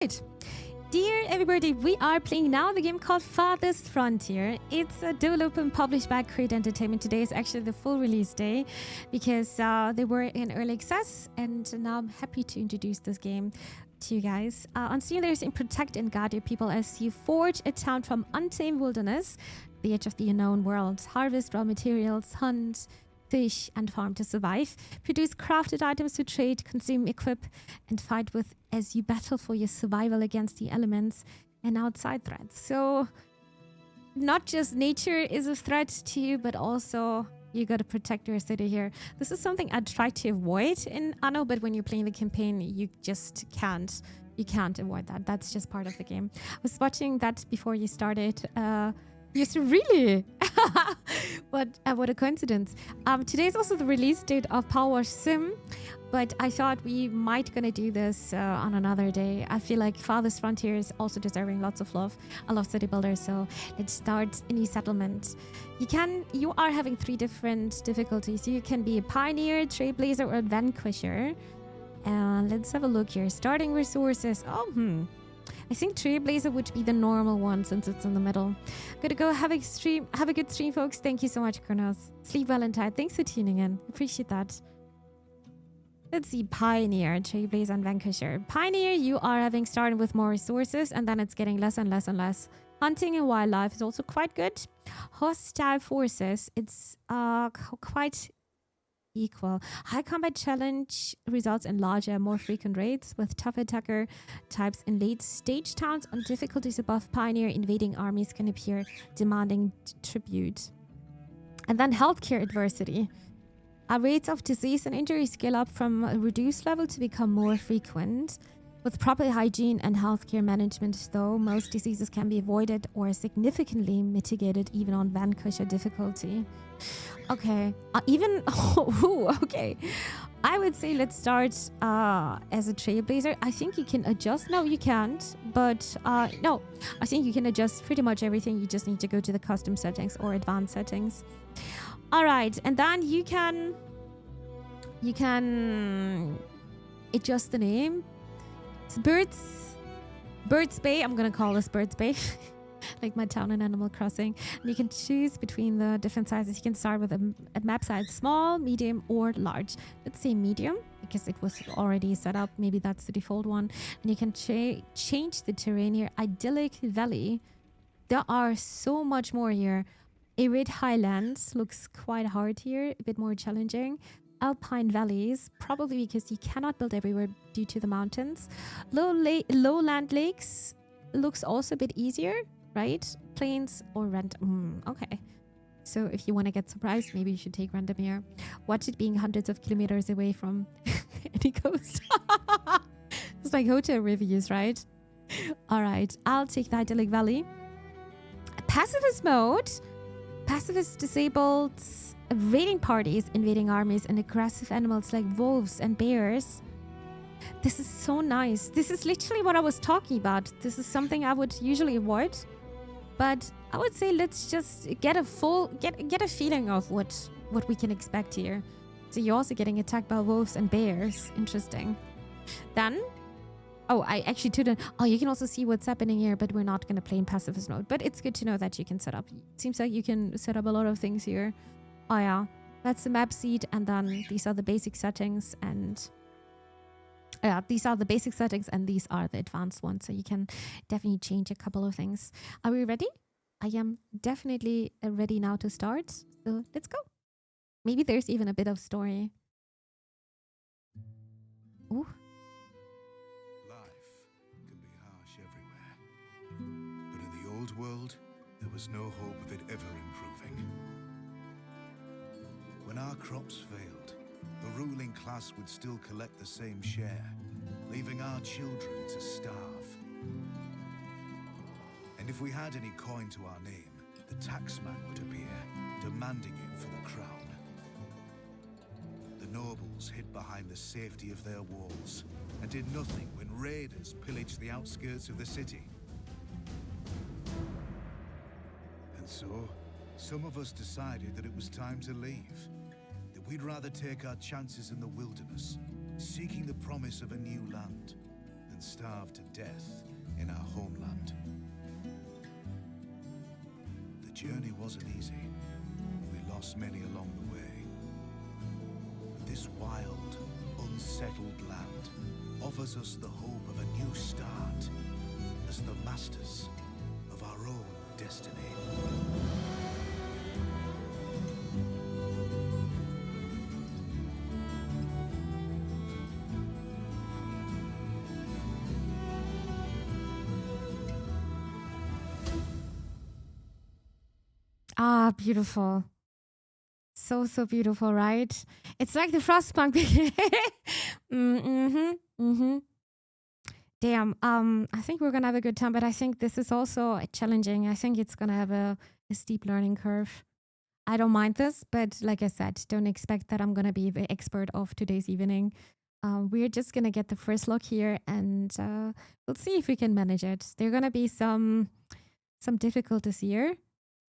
Right. Dear everybody, we are playing now the game called Farthest Frontier. It's developed and published by Create Entertainment. Today is actually the full release day because they were in early access, and now I'm happy to introduce this game to you guys. On Steam, there's in Protect and Guard Your People as you forge a town from untamed wilderness, the edge of the unknown world, harvest raw materials, hunt, fish, and farm to survive. Produce crafted items to trade, consume, equip, and fight with as you battle for your survival against the elements and outside threats. So, not just nature is a threat to you, but also you gotta protect your city here. This is something I try to avoid in Anno, but when you're playing the campaign, you just can't. You can't avoid that. That's just part of the game. I was watching that before you started. Yes, really? What a coincidence. Today is also the release date of Power Wash Sim, but I thought we might gonna do this on another day. I feel like Farthest Frontier is also deserving lots of love. I love city builders, so let's start a new settlement. You are having 3 different difficulties. You can be a pioneer, trailblazer, or vanquisher. And let's have a look here. Starting resources. I think Trailblazer would be the normal one since it's in the middle. Gotta go have a good stream, folks. Thank you so much, Kronos. Sleep well and tight. Thanks for tuning in. Appreciate that. Let's see. Pioneer, Trailblazer, and Vanquisher. Pioneer, you are having started with more resources, and then it's getting less and less and less. Hunting and wildlife is also quite good. Hostile forces, it's quite equal. High combat challenge results in larger, more frequent raids with tough attacker types in late stage towns. On difficulties above pioneer, invading armies can appear demanding tribute. And then healthcare adversity. Rates of disease and injury scale up from a reduced level to become more frequent. With proper hygiene and healthcare management, though, most diseases can be avoided or significantly mitigated even on vanquisher difficulty. Okay, okay. I would say let's start as a trailblazer. I think you can adjust. No, you can't. But no, I think you can adjust pretty much everything. You just need to go to the custom settings or advanced settings. All right, and then you can adjust the name. It's Birds Bay. I'm gonna call this Birds Bay. Like my town in Animal Crossing. And you can choose between the different sizes. You can start with a map size small, medium, or large. Let's say medium because it was already set up. Maybe that's the default one. And you can change the terrain here. Idyllic Valley. There are so much more here. Arid Highlands looks quite hard here, a bit more challenging. Alpine valleys, probably because you cannot build everywhere due to the mountains. Lowland lakes looks also a bit easier, right? Plains or random. Okay. So if you want to get surprised, maybe you should take random here. Watch it being hundreds of kilometers away from any coast. It's like hotel reviews, right? All right. I'll take the idyllic valley. Pacifist mode. Pacifist disabled raiding parties, invading armies, and aggressive animals like wolves and bears. This is so nice. This is literally what I was talking about. This is something I would usually avoid. But I would say let's just get a feeling of what we can expect here. So you're also getting attacked by wolves and bears. Interesting. Then, I actually didn't. Oh, you can also see what's happening here, but we're not going to play in pacifist mode. But it's good to know that you can set up. It seems like you can set up a lot of things here. Oh yeah, that's the map seed, and then these are the basic settings, and these are the basic settings, and these are the advanced ones. So you can definitely change a couple of things. Are we ready? I am definitely ready now to start. So let's go. Maybe there's even a bit of story. Ooh. Life can be harsh everywhere, but in the old world, there was no hope of it ever improving. When our crops failed, the ruling class would still collect the same share, leaving our children to starve. And if we had any coin to our name, the taxman would appear, demanding it for the crown. The nobles hid behind the safety of their walls and did nothing when raiders pillaged the outskirts of the city. And so, some of us decided that it was time to leave. That we'd rather take our chances in the wilderness, seeking the promise of a new land, than and starve to death in our homeland. The journey wasn't easy. We lost many along the way. But this wild, unsettled land offers us the hope of a new start as the masters of our own destiny. Ah, beautiful. So, so beautiful, right? It's like the Frostpunk. Damn. I think we're gonna have a good time, but I think this is also challenging. I think it's gonna have a steep learning curve. I don't mind this, but like I said, don't expect that I'm gonna be the expert of today's evening. We're just gonna get the first look here, and we'll see if we can manage it. There are gonna be some difficulties here,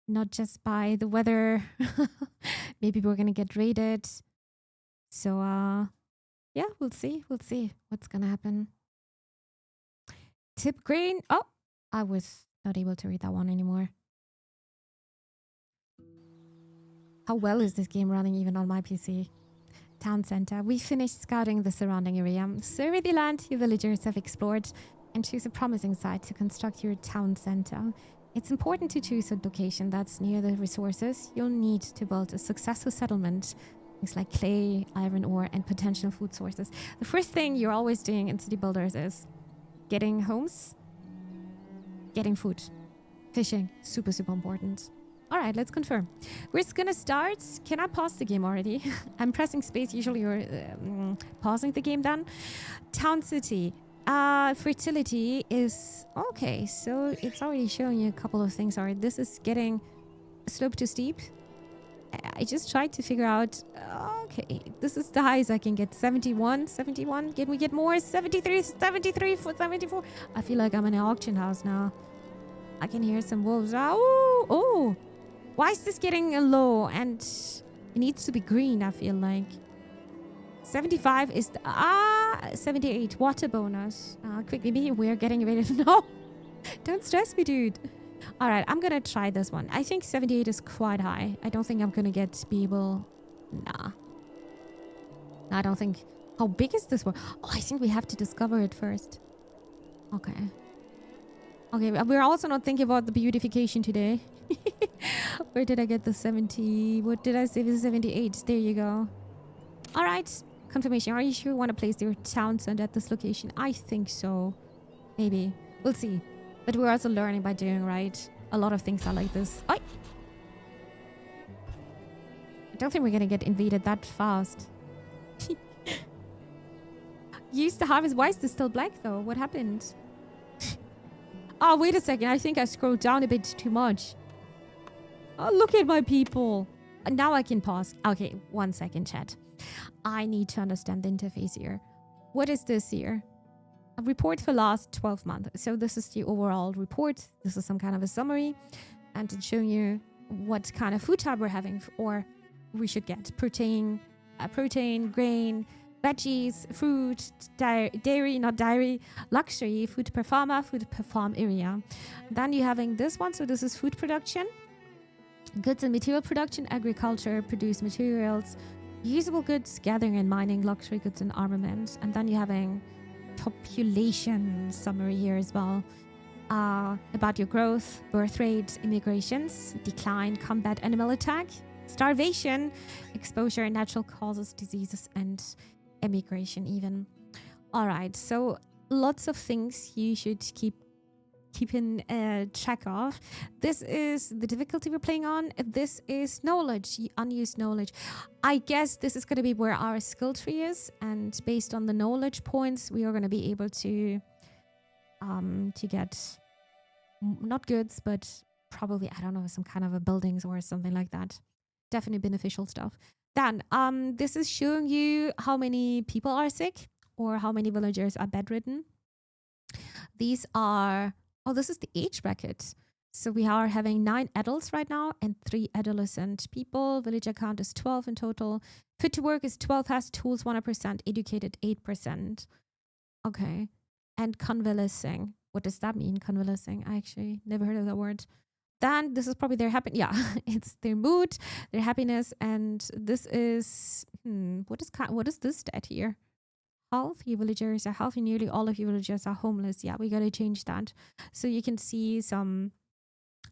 not just by the weather. Maybe we're gonna get raided. So yeah, we'll see. We'll see what's gonna happen. Tip green. Oh, I was not able to read that one anymore. How well is this game running even on my PC? Town center. We finished scouting the surrounding area. Survey the land your villagers have explored and choose a promising site to construct your town center. It's important to choose a location that's near the resources you'll need to build a successful settlement. Things like clay, iron ore, and potential food sources. The first thing you're always doing in city builders is getting homes, getting food, fishing. Super, super important. All right, let's confirm. We're just gonna start. Can I pause the game already? I'm pressing space. Usually you're pausing the game then. Town city. Fertility is okay. So it's already showing you a couple of things. All right, this is getting slope to steep. I just tried to figure out, okay, this is the highest I can get. 71. Can we get more? 73 for 74. I feel like I'm in an auction house now. I can hear some wolves. Oh. Why is this getting low? And it needs to be green, I feel like. 75 is 78. Water bonus. Quickly, we're getting ready. No, don't stress me, dude. All right, I'm gonna try this one. I think 78 is quite high. I don't think I'm gonna be able. Nah, I don't think. How big is this one? Oh, I think we have to discover it first. Okay, we're also not thinking about the beautification today. Where did I get the 70? What did I say? This is 78. There you go. All right. Confirmation. Are you sure you want to place your town center at this location? I think so. Maybe. We'll see. But we're also learning by doing, right? A lot of things are like this. I don't think we're going to get invaded that fast. Use the harvest. Why is this still black, though? What happened? Oh, wait a second. I think I scrolled down a bit too much. Oh, look at my people. Now I can pause. Okay, 1 second, chat. I need to understand the interface here. What is this here? A report for last 12 months. So this is the overall report. This is some kind of a summary. And it's showing you what kind of food type we're having or we should get. Protein, grain, veggies, fruit, dairy, not dairy, luxury, food per farmer, food per farm area. Then you're having this one. So this is food production. Goods and material production, agriculture, produced materials, usable goods, gathering and mining, luxury goods and armaments. And then you're having population summary here as well. About your growth, birth rate, immigrations, decline, combat, animal attack, starvation, exposure, natural causes, diseases, and emigration even. All right, so lots of things you should keep in track of. This is the difficulty we're playing on. This is knowledge, unused knowledge. I guess this is going to be where our skill tree is, and based on the knowledge points, we are going to be able to get not goods, but probably, I don't know, some kind of a buildings or something like that. Definitely beneficial stuff. Then this is showing you how many people are sick or how many villagers are bedridden. These are this is the age bracket. So we are having 9 adults right now and 3 adolescent people. Villager count is 12 in total. Fit to work is 12, has tools 100%, educated 8%. Okay. and convalescing. What does that mean, convalescing? I actually never heard of that word. Then this is probably their happiness. Yeah, it's their mood, their happiness, and this is what is this stat here? Healthy villagers are healthy. Nearly all of your villagers are homeless. Yeah, we gotta change that. So you can see some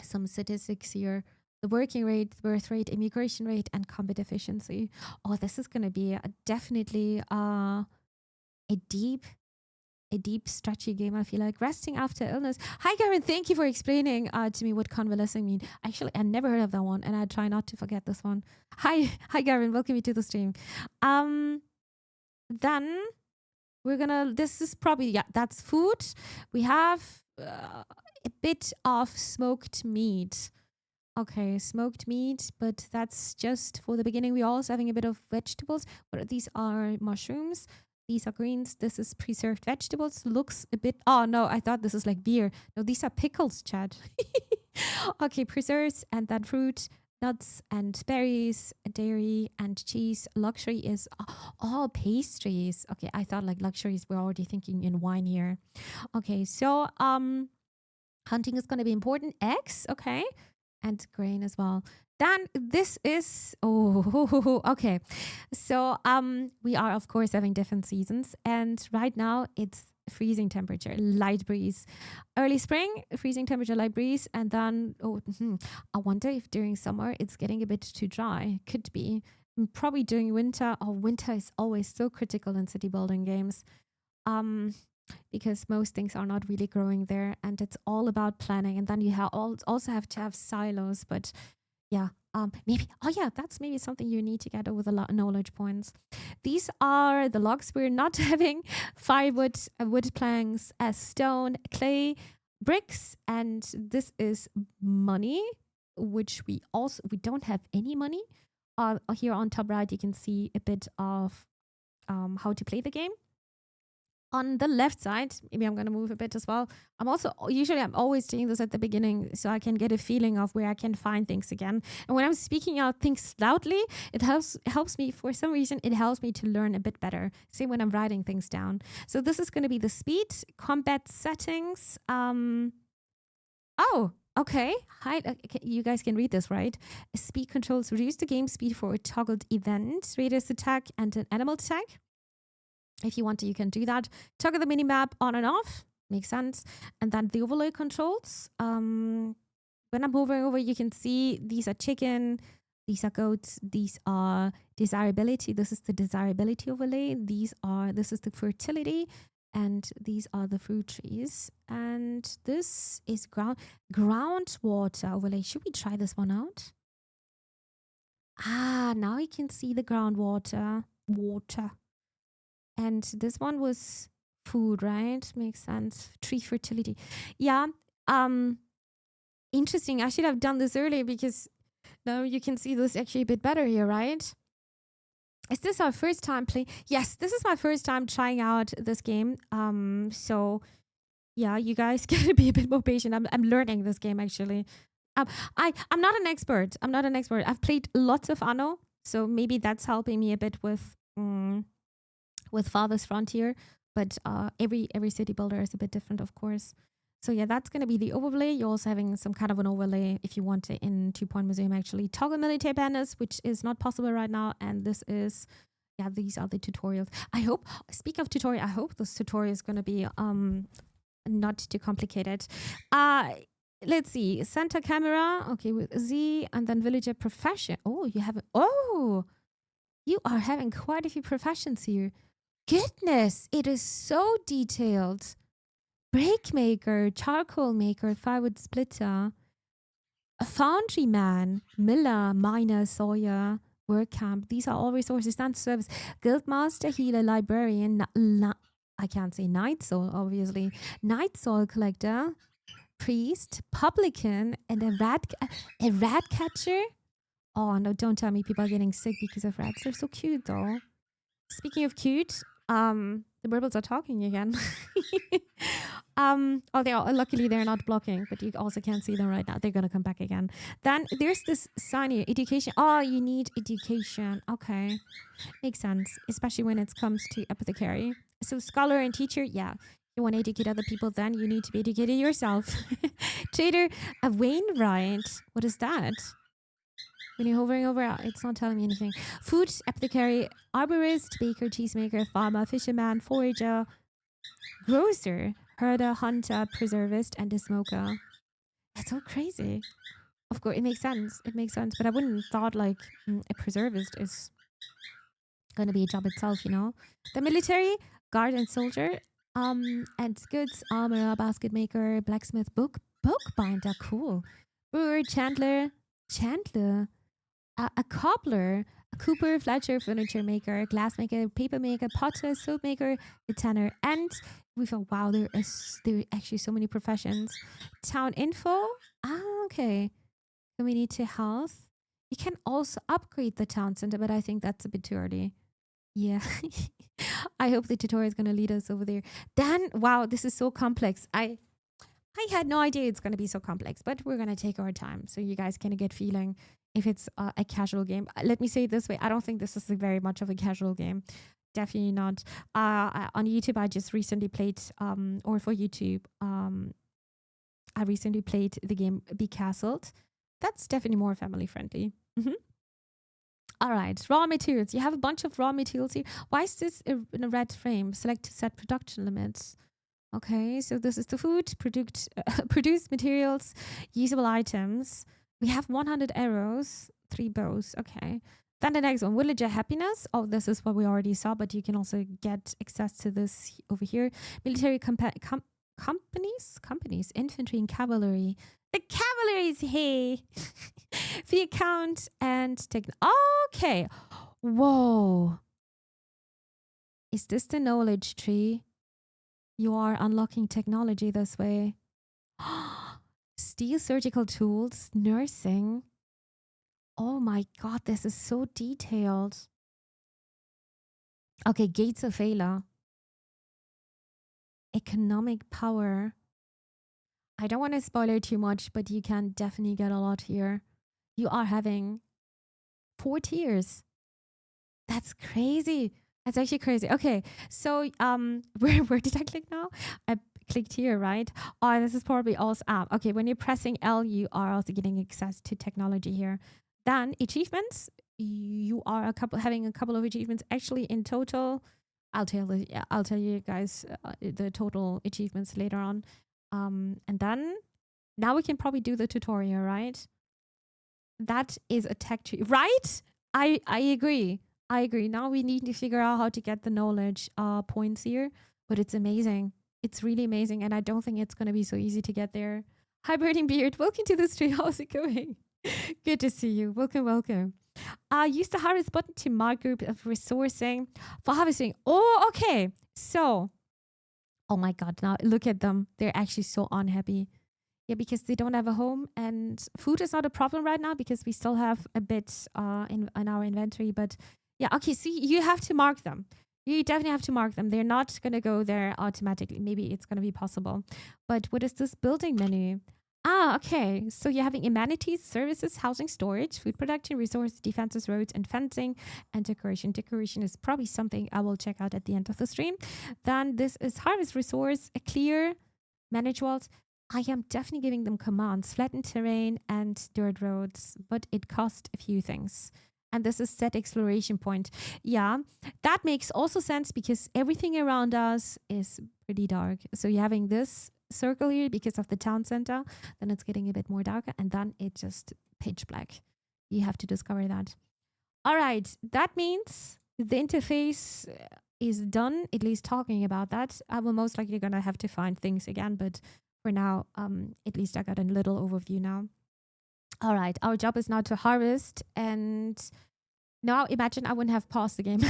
statistics here: the working rate, the birth rate, immigration rate, and combat efficiency. Oh, this is gonna be definitely a deep stretchy game. I feel like resting after illness. Hi Garen, thank you for explaining to me what convalescing mean. Actually, I never heard of that one, and I try not to forget this one. Hi Garen, welcome you to the stream. Then we're gonna. This is probably that's food. We have a bit of smoked meat. Okay, smoked meat, but that's just for the beginning. We're also having a bit of vegetables. These are mushrooms. These are greens. This is preserved vegetables. Looks a bit. Oh no, I thought this is like beer. No, these are pickles, Chad. Okay, preserves and then fruit, nuts and berries, dairy and cheese. Luxury is all pastries. Okay, I thought like luxuries. We're already thinking in wine here. Okay, so hunting is going to be important. Eggs, okay, and grain as well. Then this is okay. So we are of course having different seasons, and right now it's freezing temperature, light breeze. Early spring, freezing temperature, light breeze, and then I wonder if during summer it's getting a bit too dry. Could be. Probably during winter. Oh, winter is always so critical in city building games. Because most things are not really growing there, and it's all about planning. And then you also have to have silos. But yeah, maybe. Oh yeah, that's maybe something you need to get over the knowledge points. These are the logs. We're not having firewood, wood planks, stone, clay, bricks, and this is money, which we don't have any money. Here on top right, you can see a bit of how to play the game. On the left side, maybe I'm going to move a bit as well. I'm always doing this at the beginning so I can get a feeling of where I can find things again. And when I'm speaking out things loudly, it helps me, for some reason, it helps me to learn a bit better. Same when I'm writing things down. So this is going to be the speed, combat settings. Okay. Hi, you guys can read this, right? Speed controls reduce the game speed for a toggled event, raiders attack, and an animal attack. If you want to, you can do that. Toggle the minimap on and off. Makes sense. And then the overlay controls. When I'm hovering over, you can see these are chicken, these are goats, these are desirability. This is the desirability overlay. This is the fertility, and these are the fruit trees. And this is groundwater overlay. Should we try this one out? Now you can see the groundwater. And this one was food, right? Makes sense. Tree fertility. Yeah. Interesting. I should have done this earlier because now you can see this actually a bit better here, right? Is this our first time playing? Yes, this is my first time trying out this game. So yeah, you guys gotta be a bit more patient. I'm learning this game actually. I'm not an expert. I've played lots of Anno, so maybe that's helping me a bit with Farthest Frontier, but every city builder is a bit different, of course. So yeah, that's going to be the overlay. You're also having some kind of an overlay if you want it in 2 Point Museum, actually. Toggle military banners, which is not possible right now. And this is, these are the tutorials. Speak of tutorial, I hope this tutorial is going to be not too complicated. Let's see, center camera, okay, with Z, and then villager profession. You are having quite a few professions here. Goodness, it is so detailed. Brake maker, charcoal maker, firewood splitter, a foundry man, miller, miner, sawyer, work camp. These are all resources. Stand service, guildmaster, healer, librarian. I can't say night soul, obviously. Night soul collector, priest, publican, and a rat catcher. Oh no! Don't tell me people are getting sick because of rats. They're so cute, though. Speaking of cute, the rebels are talking again. Luckily they're not blocking, but you also can't see them right now. They're gonna come back again. Then there's this sign here, education. Oh, you need education. Okay, makes sense, especially when it comes to apothecary. So scholar and teacher, yeah, You want to educate other people, then you need to be educated yourself. Trader Wainwright. What is that? When you're hovering over, it's not telling me anything. Food, apothecary, arborist, baker, cheesemaker, farmer, fisherman, forager, grocer, herder, hunter, preservist, and a smoker. That's so crazy. Of course, it makes sense. It makes sense. But I wouldn't have thought like a preservist is going to be a job itself, you know? The military, guard and soldier, and goods, armor, basket maker, blacksmith, bookbinder, cool. Brewer, chandler, a cobbler, a cooper, fletcher, furniture maker, glass maker, paper maker, potter, soap maker, a tanner, and we thought, wow, there are actually so many professions. Town info, okay. Community health. You can also upgrade the town center, but I think that's a bit too early. Yeah. I hope the tutorial is going to lead us over there. Then, wow, this is so complex. I had no idea it's going to be so complex, but we're going to take our time so you guys can get feeling if it's a casual game. Let me say it this way. I don't think this is very much of a casual game. Definitely not. On YouTube, I just recently played, or for YouTube, I recently played the game Be Castled. That's definitely more family friendly. All right, raw materials. You have a bunch of raw materials here. Why is this in a red frame? Select to set production limits. Okay, so this is the food, produced materials, usable items. We have 100 arrows, 3 bows. Okay. Then the next one, villager happiness. Oh, this is what we already saw, but you can also get access to this over here. Military companies, infantry and cavalry. The cavalry is here. The account and okay. Whoa. Is this the knowledge tree? You are unlocking technology this way. Steel surgical tools, nursing. Oh my god, this is so detailed. Okay, gates of Ayla. Economic power. I don't want to spoil it too much, but you can definitely get a lot here. You are having 4 tiers. That's crazy. That's actually crazy. Okay, so where did I click now? I clicked here, right? Oh, this is probably also okay. When you're pressing L, you are also getting access to technology here. Then achievements. You are having a couple of achievements. Actually, in total, I'll tell you guys the total achievements later on. And then now we can probably do the tutorial, right? That is a tech tree, right? I agree. I agree. Now we need to figure out how to get the knowledge points here, but it's amazing. It's really amazing, and I don't think it's going to be so easy to get there. Hi, Birding Beard. Welcome to the stream. How's it going? Good to see you. Welcome, welcome. Use the harvest button to mark group of resourcing for harvesting. Oh, okay. So, oh my God. Now look at them. They're actually so unhappy. Yeah, because they don't have a home, and food is not a problem right now because we still have a bit in our inventory. But yeah, okay. See, you have to mark them. You definitely have to mark them. They're not going to go there automatically. Maybe it's going to be possible. But what is this building menu? Okay. So you're having amenities, services, housing, storage, food production, resources, defenses, roads, and fencing, and decoration. Decoration is probably something I will check out at the end of the stream. Then this is harvest resource, a clear, manage walls. I am definitely giving them commands, flatten terrain and dirt roads, but it costs a few things. And this is set exploration point. Yeah, that makes also sense because everything around us is pretty dark. So you're having this circle here because of the town center, then it's getting a bit more darker, and then it's just pitch black. You have to discover that. All right, that means the interface is done, at least talking about that. I will most likely gonna have to find things again, but for now, at least I got a little overview now. All right, our job is now to harvest, and now imagine I wouldn't have paused the game.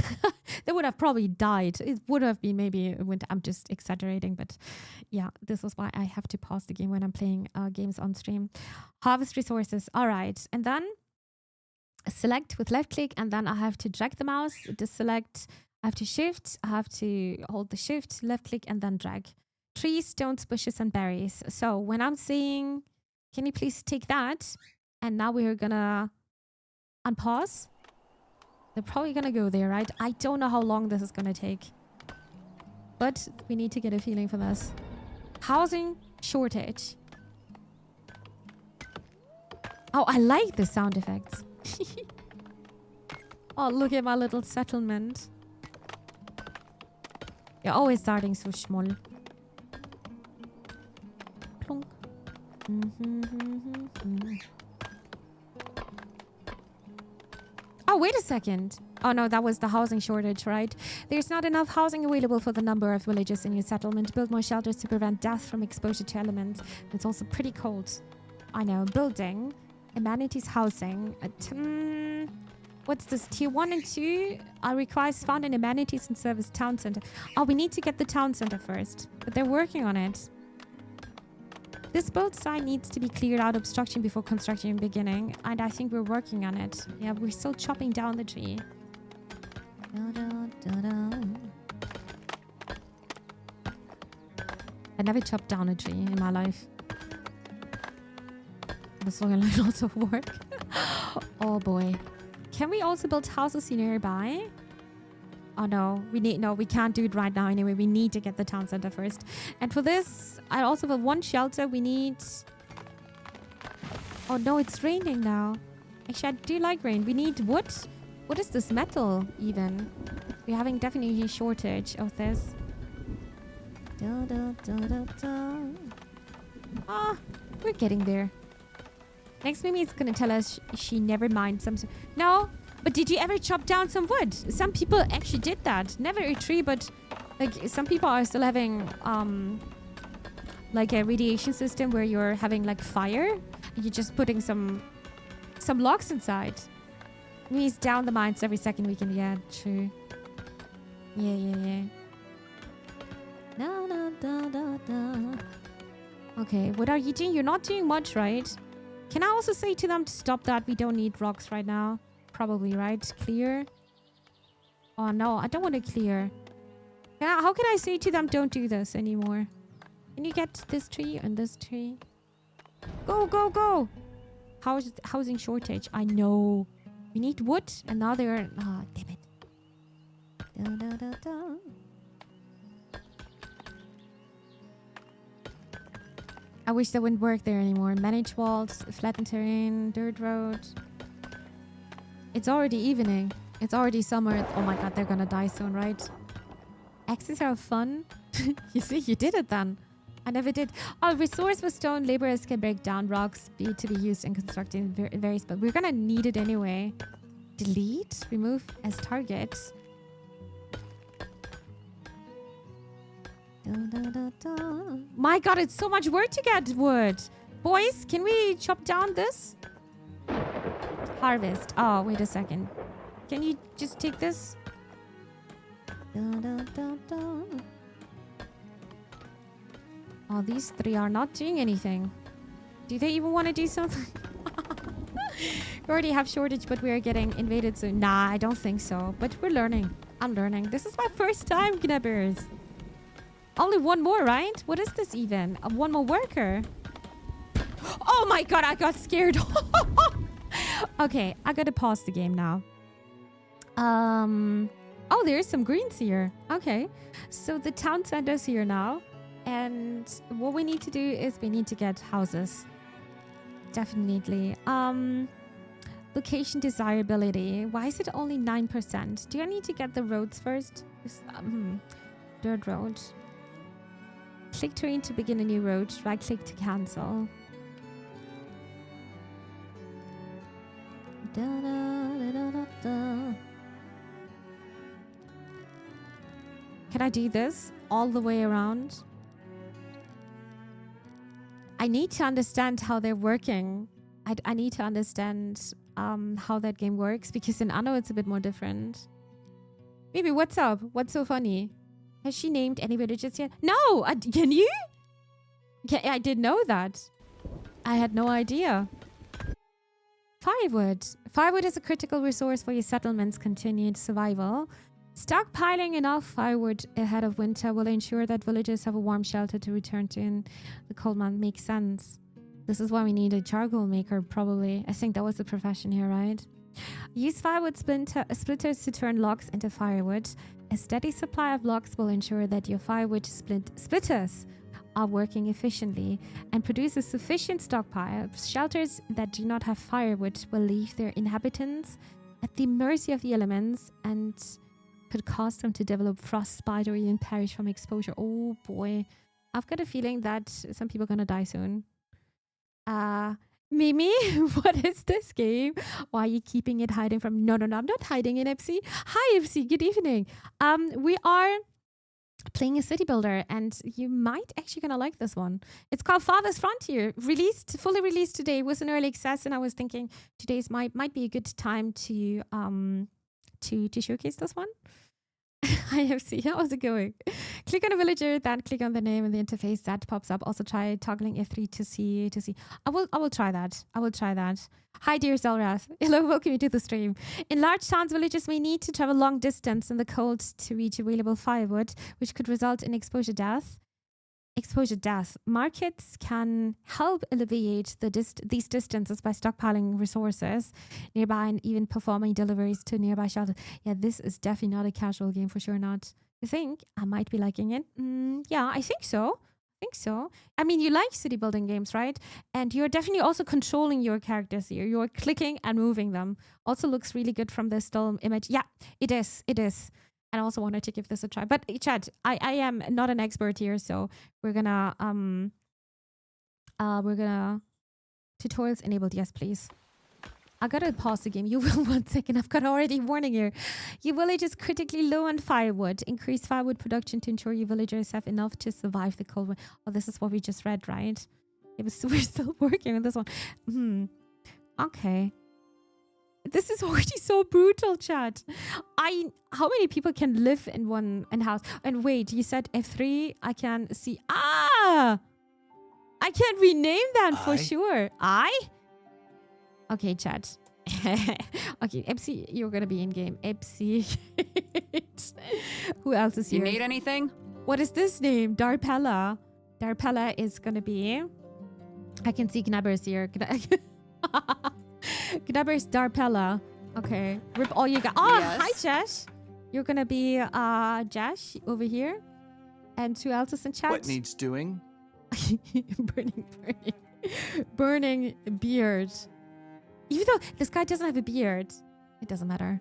They would have probably died. It would have been maybe, I'm just exaggerating, but yeah, this is why I have to pause the game when I'm playing games on stream. Harvest resources, all right. And then select with left click, and then I have to drag the mouse, deselect, I have to shift, I have to hold the shift, left click, and then drag. Trees, stones, bushes, and berries. So when I'm saying, can you please take that? And now we're gonna unpause. They're probably gonna go there, right? I don't know how long this is gonna take. But we need to get a feeling for this. Housing shortage. Oh, I like the sound effects. Oh, look at my little settlement. You're always starting so small. Plonk. Oh, wait a second. Oh no, that was the housing shortage, right? There's not enough housing available for the number of villages in your settlement. Build more shelters to prevent death from exposure to elements. It's also pretty cold. I know. Building. Amenities housing. What's this? Tier 1 and 2 requires fund and amenities and service town center. Oh, we need to get the town center first. But they're working on it. This build site needs to be cleared out obstruction before construction beginning. And I think we're working on it. Yeah, we're still chopping down the tree. I never chopped down a tree in my life. That's looking like lots of work. Oh boy. Can we also build houses nearby? Oh no, we can't do it right now anyway. We need to get the town center first. And for this, I also have one shelter. We need... Oh no, it's raining now. Actually, I do like rain. We need wood. What is this metal even? We're having definitely a shortage of this. Ah, we're getting there. Next, maybe it's gonna tell us she never minds some... No, but did you ever chop down some wood? Some people actually did that. Never a tree, but like some people are still having like a radiation system where you're having like fire and you're just putting some logs inside. It means down the mines every second weekend. Yeah, true. Yeah. Okay, what are you doing? You're not doing much, right? Can I also say to them to stop that? We don't need rocks right now. Probably, right? Clear. Oh no, I don't want to clear. How can I say to them don't do this anymore? Can you get this tree and this tree? Go, go, go! Housing shortage. I know. We need wood and now they're... Ah, damn it. I wish that wouldn't work there anymore. Manage walls, flatten terrain, dirt road. It's already evening. It's already summer. Oh my god, they're gonna die soon, right? Axes are fun. You see, you did it then. I never did. Oh, resource for stone. Laborers can break down rocks to be used in constructing various... But we're gonna need it anyway. Delete. Remove as target. My god, it's so much work to get wood. Boys, can we chop down this? Harvest. Oh, wait a second. Can you just take this? Oh, these three are not doing anything. Do they even want to do something? We already have shortage, but we are getting invaded soon. Nah, I don't think so. But we're learning. I'm learning. This is my first time, Knappers. Only one more, right? What is this even? One more worker. Oh my god, I got scared. Okay, I gotta pause the game now. Oh, there's some greens here. Okay, so the town center's here now. And what we need to do is we need to get houses. Definitely. Location desirability. Why is it only 9%? Do I need to get the roads first? Dirt road. Click terrain to begin a new road. Right click to cancel. Can I do this all the way around? I need to understand how they're working. I need to understand how that game works, because in Anno it's a bit more different. Maybe, what's up? What's so funny? Has she named any villages yet? No! Can you? I didn't know that. I had no idea. Firewood. Firewood is a critical resource for your settlement's continued survival. Stockpiling enough firewood ahead of winter will ensure that villagers have a warm shelter to return to in the cold month. Makes sense. This is why we need a charcoal maker, probably. I think that was the profession here, right? Use firewood splitters to turn logs into firewood. A steady supply of logs will ensure that your firewood splitters are working efficiently and produce a sufficient stockpile. Shelters that do not have firewood will leave their inhabitants at the mercy of the elements and could cause them to develop frostbite or even perish from exposure. Oh boy. I've got a feeling that some people are gonna die soon. Mimi, what is this game? Why are you keeping it hiding from? No, I'm not hiding it, Ipsy. Hi, Ipsy. Good evening. We are playing a city builder, and you might actually gonna like this one. It's called Farthest Frontier. Fully released today. It was an early access, and I was thinking today's might be a good time to showcase this one. Hi, FC. How's it going? Click on a villager, then click on the name and the interface that pops up. Also try toggling F3 to see. I will try that. Hi, dear Zelrath. Hello, welcome you to the stream. In large towns, villagers may need to travel long distance in the cold to reach available firewood, which could result in exposure death. Markets can help alleviate these distances by stockpiling resources nearby and even performing deliveries to nearby shelters. Yeah, this is definitely not a casual game, for sure not. You think I might be liking it? Yeah, I think so. I mean, you like city building games, right? And you're definitely also controlling your characters here. You're clicking and moving them. Also looks really good from the still image. Yeah, it is. And I also wanted to give this a try. But chat, I am not an expert here, so we're gonna tutorials enabled. Yes, please. I gotta pause the game. You will 1 second. I've got already warning here. Your village is critically low on firewood. Increase firewood production to ensure your villagers have enough to survive the cold winter. Oh, this is what we just read, right? We're still working on this one. Okay. This is already so brutal, chat. How many people can live in one house? And wait, you said F3. I can see. I can rename that for sure. Okay, chat. Okay, Epsi, you're gonna be in game. Epsi. Who else is here? You need anything? What is this name? Darpella. Darpella is gonna be. I can see Knabbers here. Knabbers Darpella. Okay. Rip all you got. Oh, yes. Hi, Josh. You're gonna be Josh over here. And who else is in chat? What needs doing? Burning beard. Even though this guy doesn't have a beard, it doesn't matter.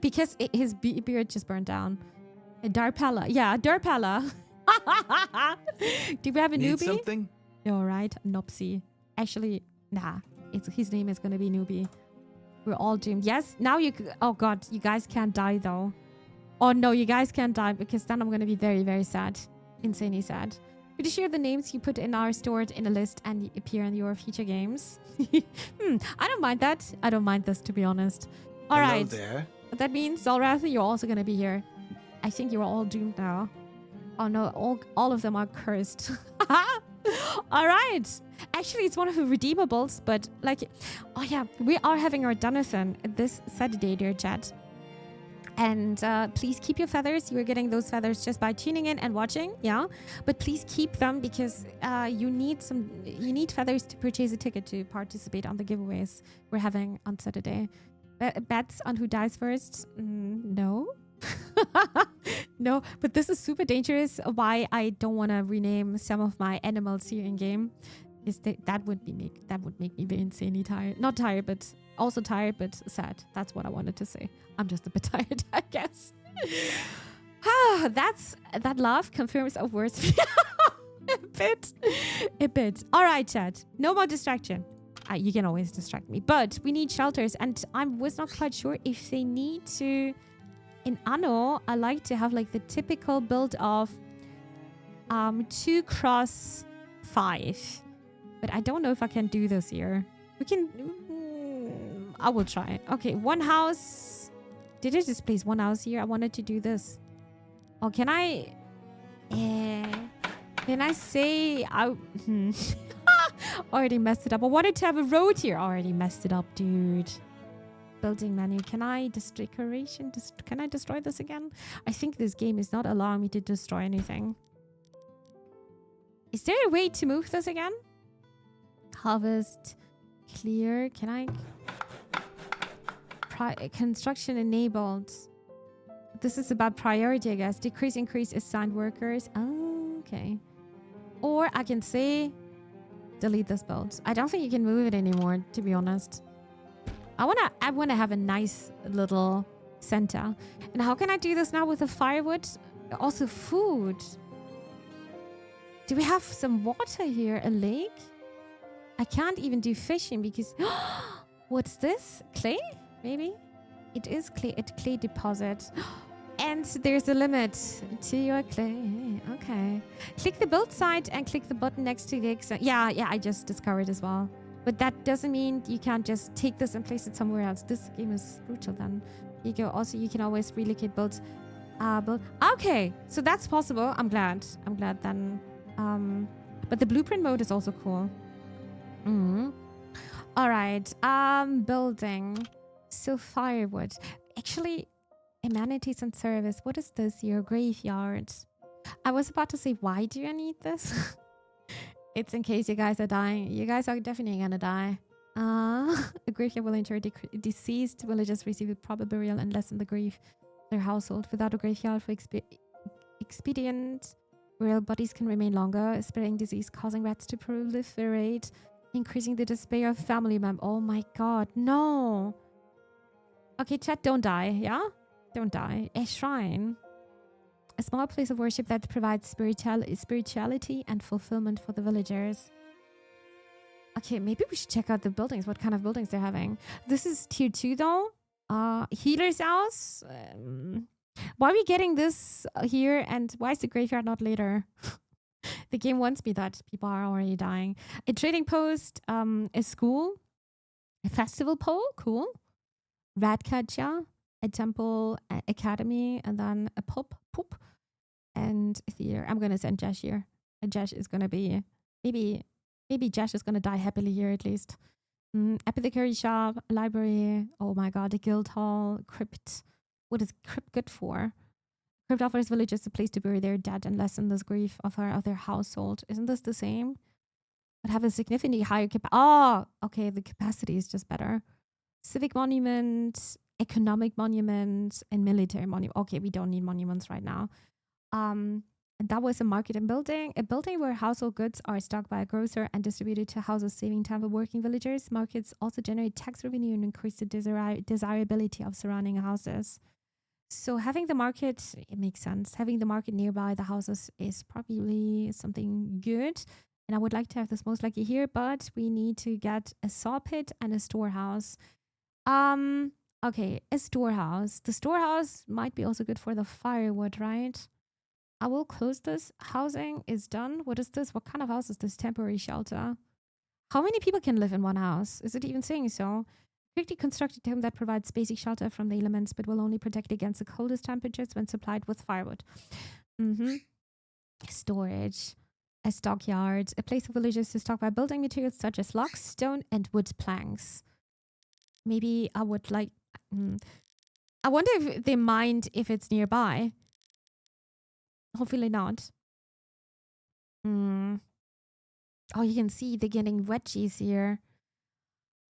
Because his beard just burned down. Darpella. Yeah, Darpella. Do we have a Need newbie? Something? No, right? Nopsy. Actually, nah. His name is going to be Newbie. We're all doomed. Yes, now you... Oh, God. You guys can't die, though. Oh, no. You guys can't die because then I'm going to be very, very sad. Insanely sad. Could you share the names you put in are stored in a list and appear in your future games? I don't mind that. I don't mind this, to be honest. All right. There. That means, Zolrath, you're also going to be here. I think you're all doomed now. Oh, no. All of them are cursed. All right. Actually, it's one of the redeemables, but like... Oh, yeah. We are having our Donathon this Saturday, dear chat. And please keep your feathers. You're getting those feathers just by tuning in and watching, yeah. But please keep them because you need feathers to purchase a ticket to participate on the giveaways we're having on Saturday. Bets on who dies first? No. No, but this is super dangerous. Why I don't want to rename some of my animals here in game is that would make me very insanely tired. Not tired, but also tired, but sad. That's what I wanted to say. I'm just a bit tired, I guess. That laugh confirms our words. A bit. All right, chat. No more distraction. You can always distract me, but we need shelters, and I was not quite sure if they need to. In Anno, I like to have like the typical build of 2 x 5, but I don't know if I can do this here. We can. I will try it. Okay, one house. Did I just place one house here? I wanted to do this. Oh, can I? Can I say I already messed it up? I wanted to have a road here. Already messed it up, dude. Building menu. Can I decoration? Can I destroy this again? I think this game is not allowing me to destroy anything. Is there a way to move this again? Harvest. Clear. Can I... construction enabled. This is about priority, I guess. Decrease, increase assigned workers. Oh, okay. Or I can say delete this build. I don't think you can move it anymore, to be honest. I wanna have a nice little center. And how can I do this now with the firewood? Also food. Do we have some water here? A lake? I can't even do fishing because what's this? Clay? Maybe? It is clay. It's clay deposit. And there's a limit to your clay. Okay. Click the build site and click the button next to the yeah, I just discovered as well. But that doesn't mean you can't just take this and place it somewhere else. This game is brutal then. You can always relocate build. Okay, so that's possible. I'm glad then. But the blueprint mode is also cool. All right. Building. So firewood. Actually, amenities and service. What is this? Your graveyard. I was about to say, why do you need this? It's in case you guys are dying. You guys are definitely gonna die. A graveyard will ensure deceased villagers receive a proper burial and lessen the grief of their household. Without a graveyard for expedient, burial bodies can remain longer, spreading disease, causing rats to proliferate, increasing the despair of family members. Oh my god, no. Okay, chat, don't die, yeah? Don't die. A shrine. A small place of worship that provides spirituality and fulfillment for the villagers. Okay, maybe we should check out the buildings, what kind of buildings they're having. This is tier 2 though. Healer's house. Why are we getting this here and why is the graveyard not later? The game wants me that people are already dying. A trading post, a school, a festival pole, cool. Ratcatcher, a temple, academy, and then a poop, and a theater. I'm gonna send Josh here. And Josh is gonna be maybe Josh is gonna die happily here at least. Apothecary shop, library. Oh my god, a guild hall, crypt. What is crypt good for? Crypt offers villagers a place to bury their dead and lessen the grief of their household. Isn't this the same? But have a significantly higher capacity. Oh, okay, the capacity is just better. Civic monument, economic monument, and military monument. Okay, we don't need monuments right now. And that was a market and building. A building where household goods are stocked by a grocer and distributed to houses, saving time for working villagers. Markets also generate tax revenue and increase the desirability of surrounding houses. So having the market, it makes sense. Having the market nearby the houses is probably something good. And I would like to have this most likely here, but we need to get a saw pit and a storehouse. Okay, a storehouse. The storehouse might be also good for the firewood, right? I will close this. Housing is done. What is this? What kind of house is this? Temporary shelter. How many people can live in one house? Is it even saying so? Quickly constructed home that provides basic shelter from the elements, but will only protect against the coldest temperatures when supplied with firewood. Storage. A stockyard. A place for villagers to stock by building materials such as logs, stone, and wood planks. Maybe I would like... I wonder if they mind if it's nearby. Hopefully not. Oh, you can see they're getting veggies here.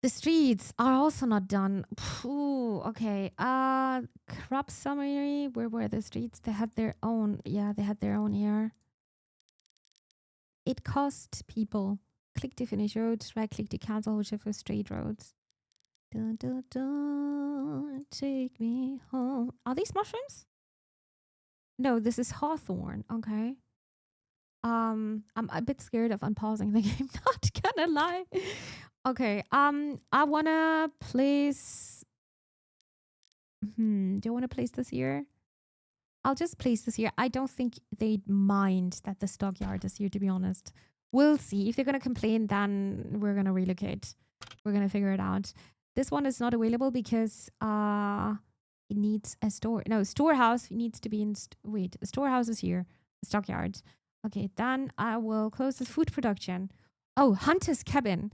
The streets are also not done. Ooh, okay. Crop summary. Where were the streets? They had their own. Yeah, they had their own here. It cost people. Click to finish roads. Right click to cancel whichever for straight roads. Dun, dun, dun, take me home. Are these mushrooms? No, this is hawthorn. Okay. I'm a bit scared of unpausing the game. Not gonna lie. Okay. I wanna place. Do you want to place this here? I'll just place this here. I don't think they'd mind that the stockyard is here. To be honest, we'll see. If they're gonna complain, then we're gonna relocate. We're gonna figure it out. This one is not available because it needs a store. No, storehouse needs to be in. Wait, a storehouse is here. Stockyard. Okay, then I will close this food production. Oh, hunter's cabin.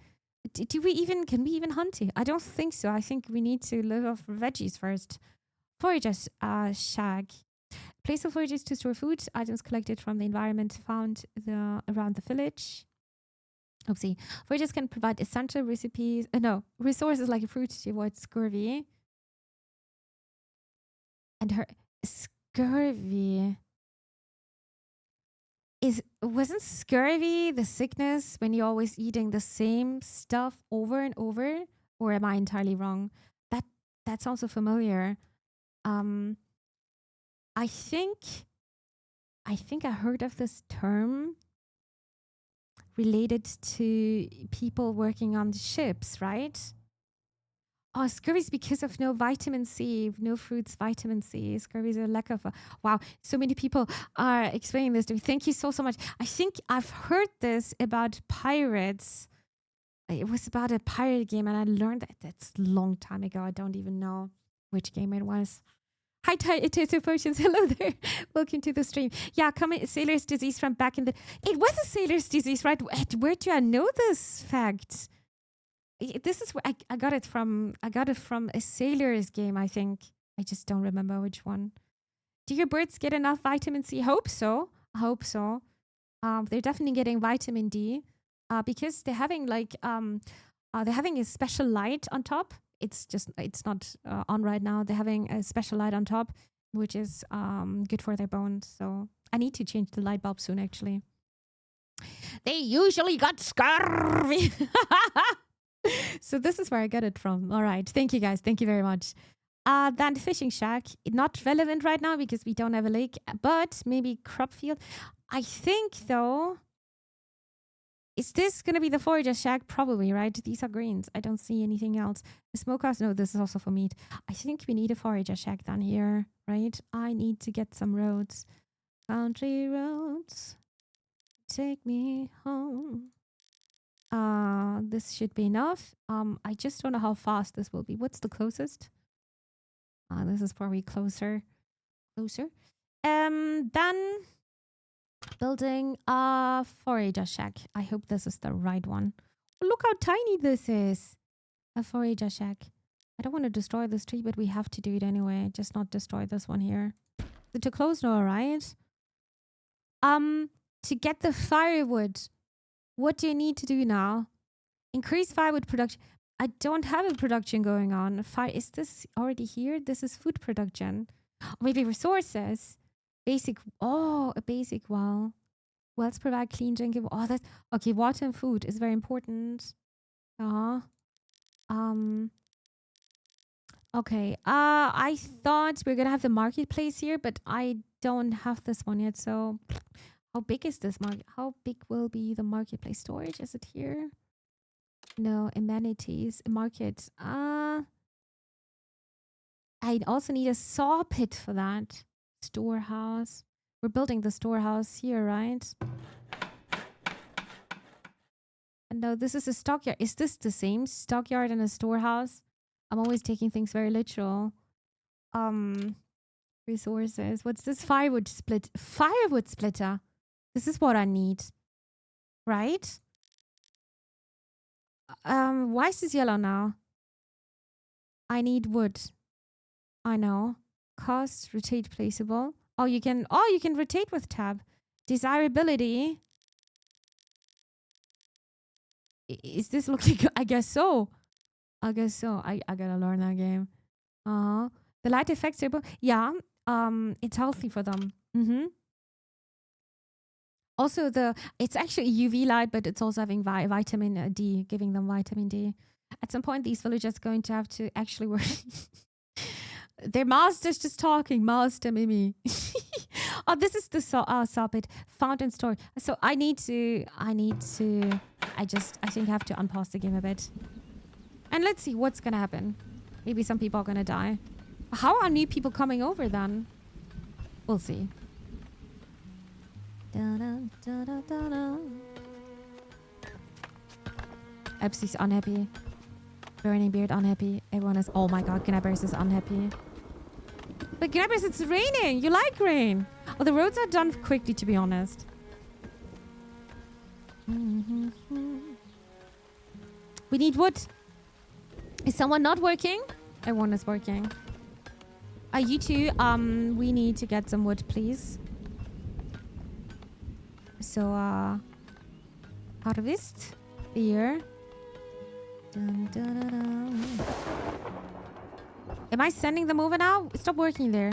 Can we even hunt it? I don't think so. I think we need to live off veggies first. Foragers shack. Place of foragers to store food. Items collected from the environment found around the village. Oopsie. Foragers can provide essential recipes. Resources like fruit to avoid scurvy. And her Scurvy. Wasn't scurvy the sickness when you're always eating the same stuff over and over? Or am I entirely wrong? That sounds so familiar. Um, I think I heard of this term related to people working on the ships, right? Oh, scurvy is because of no vitamin C, no fruits, vitamin C. Scurvy is a lack of. Wow, so many people are explaining this to me. Thank you so much. I think I've heard this about pirates. It was about a pirate game, and I learned that that's a long time ago. I don't even know which game it was. Hi, Tato Potions. Hello there. Welcome to the stream. Yeah, coming sailor's disease from back in the. It was a sailor's disease, right? Where do I know this fact? This is where I got it from. I got it from a sailor's game, I think. I just don't remember which one. Do your birds get enough vitamin C? Hope so. I hope so. They're definitely getting vitamin D, because they're having they're having a special light on top. It's not on right now. They're having a special light on top, which is good for their bones. So I need to change the light bulb soon. Actually, they usually got scurvy. So this is where I get it from. All right. Thank you, guys. Thank you very much. Then the fishing shack. Not relevant right now because we don't have a lake, but maybe crop field. I think, though, is this going to be the forager shack? Probably, right? These are greens. I don't see anything else. The smokehouse. No, this is also for meat. I think we need a forager shack down here, right? I need to get some roads. Country roads. Take me home. This should be enough. I just don't know how fast this will be. What's the closest? This is probably closer. Then building a forager shack. I hope this is the right one. Look how tiny this is. A forager shack. I don't want to destroy this tree, but we have to do it anyway. Just not destroy this one here. Is it too close? No, right? To get the firewood, what do you need to do now? Increase firewood production. I don't have a production going on. Is this already here? This is food production. Or maybe resources. Basic. Oh, a basic well. Wells provide clean drinking. Oh, that's okay. Water and food is very important. Okay. I thought we are gonna have the marketplace here, but I don't have this one yet. So, how big is this market? How big will be the marketplace? Storage? Is it here? No, amenities, market. I also need a saw pit for that. Storehouse. We're building the storehouse here, right? And no, this is a stockyard. Is this the same stockyard and a storehouse? I'm always taking things very literal. Resources. What's this? Firewood split. Firewood splitter. This is what I need. Right? Why is this yellow now? I need wood. I know. Cost, rotate, placeable. Oh, you can rotate with tab. Desirability. Is this looking good? I guess so. I gotta learn that game. The light effects are yeah. It's healthy for them. Also, it's actually UV light, but it's also having vitamin D, giving them vitamin D. At some point, these villagers are going to have to actually work. Their master's just talking. Master Mimi. Oh, this is the saw pit. Fountain store. So I think I have to unpause the game a bit. And let's see what's going to happen. Maybe some people are going to die. How are new people coming over then? We'll see. Epsy's unhappy. Burning Beard unhappy. Everyone is. Oh my god, Gnabbers is unhappy. But Gnabbers, it's raining. You like rain. Oh, the roads are done quickly, to be honest. We need wood. Is someone not working? Everyone is working. You two, we need to get some wood, please. So, Farthest here. Dun, dun, dun, dun. Am I sending them over now? Stop working there.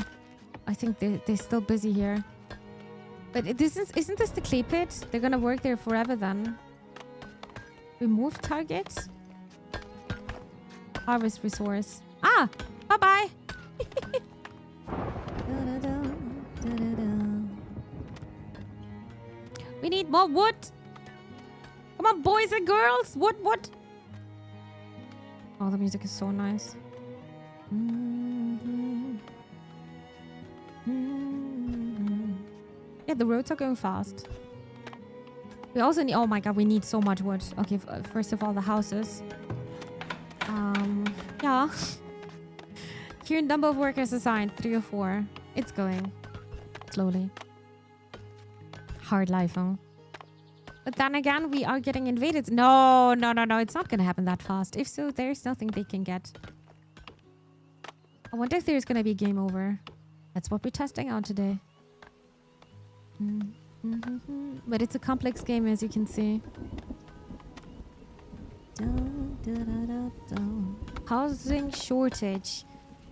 I think they're still busy here. But isn't this the clay pit? They're gonna work there forever then. Remove target. Harvest resource. Ah! Bye-bye! We need more wood! Come on, boys and girls! Wood! Oh, the music is so nice. Yeah, the roads are going fast. We also need... Oh my god, we need so much wood. Okay, first of all, the houses. Yeah. Here, number of workers assigned, 3 or 4. It's going. Slowly. Hard life, huh? But then again, we are getting invaded. No. It's not gonna happen that fast. If so, there's nothing they can get. I wonder if there's gonna be game over. That's what we're testing out today. But it's a complex game, as you can see. Housing shortage.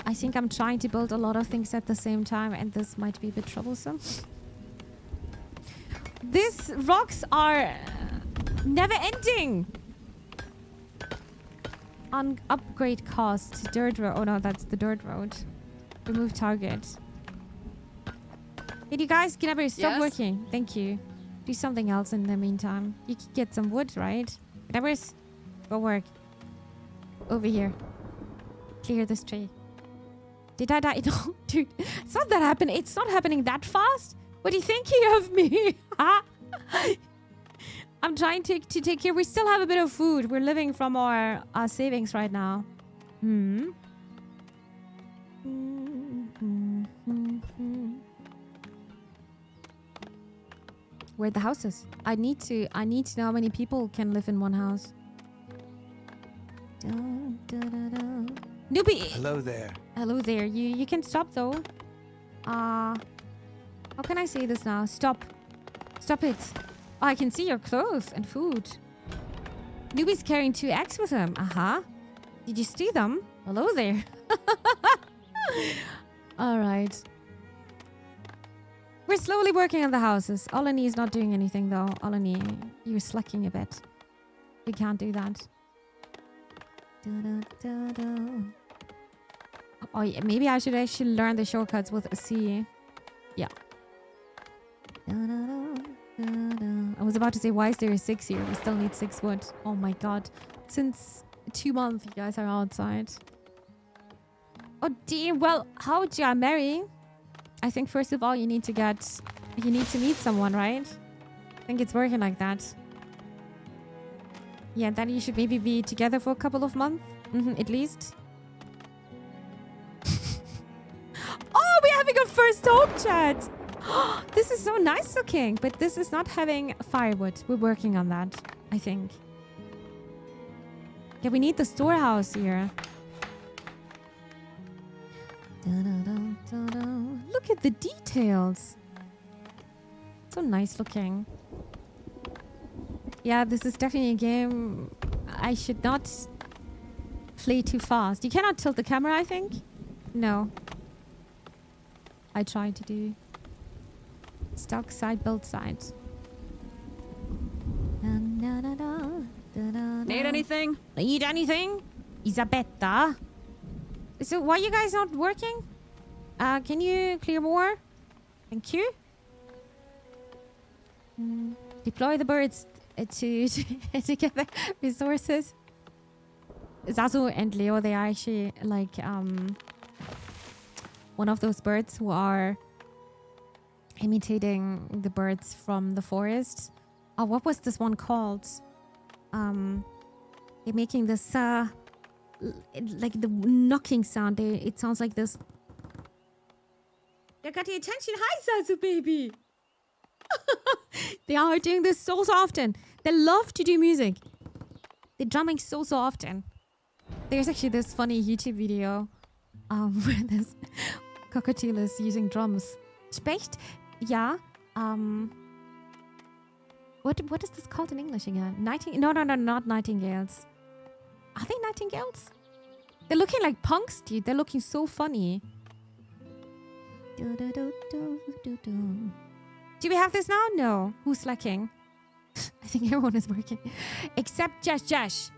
I think I'm trying to build a lot of things at the same time, and this might be a bit troublesome. These rocks are never ending. On upgrade cost. Dirt road. Oh no, that's the dirt road. Remove target. Hey, you guys, can I stop working? Thank you. Do something else in the meantime. You can get some wood, right? Whatever's... Go work. Over here. Clear this tree. Did I die? No, dude. It's not that happening. It's not happening that fast. What are you thinking of me? I'm trying to take care. We still have a bit of food. We're living from our savings right now. Where are the houses? I need to know how many people can live in one house. Newbie! Hello there. Hello there. You can stop though. How can I say this now? Stop. Stop it. Oh, I can see your clothes and food. Newbie's carrying 2 eggs with him. Did you see them? Hello there. Alright. We're slowly working on the houses. Olani is not doing anything though. Olani, you're slacking a bit. You can't do that. Oh, yeah, maybe I should actually learn the shortcuts with a C. Yeah. I was about to say, why is there a 6 here? We still need 6 wood. Oh my god. Since 2 months, you guys are outside. Oh dear. Well, how would you marry? I think first of all, you need to meet someone, right? I think it's working like that. Yeah, then you should maybe be together for a couple of months. At least. Oh, we're having a first home chat. This is so nice looking, but this is not having firewood. We're working on that, I think. Yeah, we need the storehouse here. Look at the details. So nice looking. Yeah, this is definitely a game I should not play too fast. You cannot tilt the camera, I think. No. I tried to do. Stock side, build side. Need anything? Need anything? Isabetta? So why are you guys not working? Can you clear more? Thank you. Deploy the birds to gather resources. Zazu and Leo, they are actually like one of those birds who are imitating the birds from the forest. Oh, what was this one called? They're making this like the knocking sound. It sounds like this. They got the attention. Hi, Zazu baby. They are doing this so often. They love to do music. They're drumming so often. There's actually this funny YouTube video where this cockatiel is using drums. Specht? Yeah. What is this called in English again? No, not nightingales. Are they nightingales? They're looking like punks, dude. They're looking so funny. Do we have this now? No. Who's slacking? I think everyone is working. Except Josh.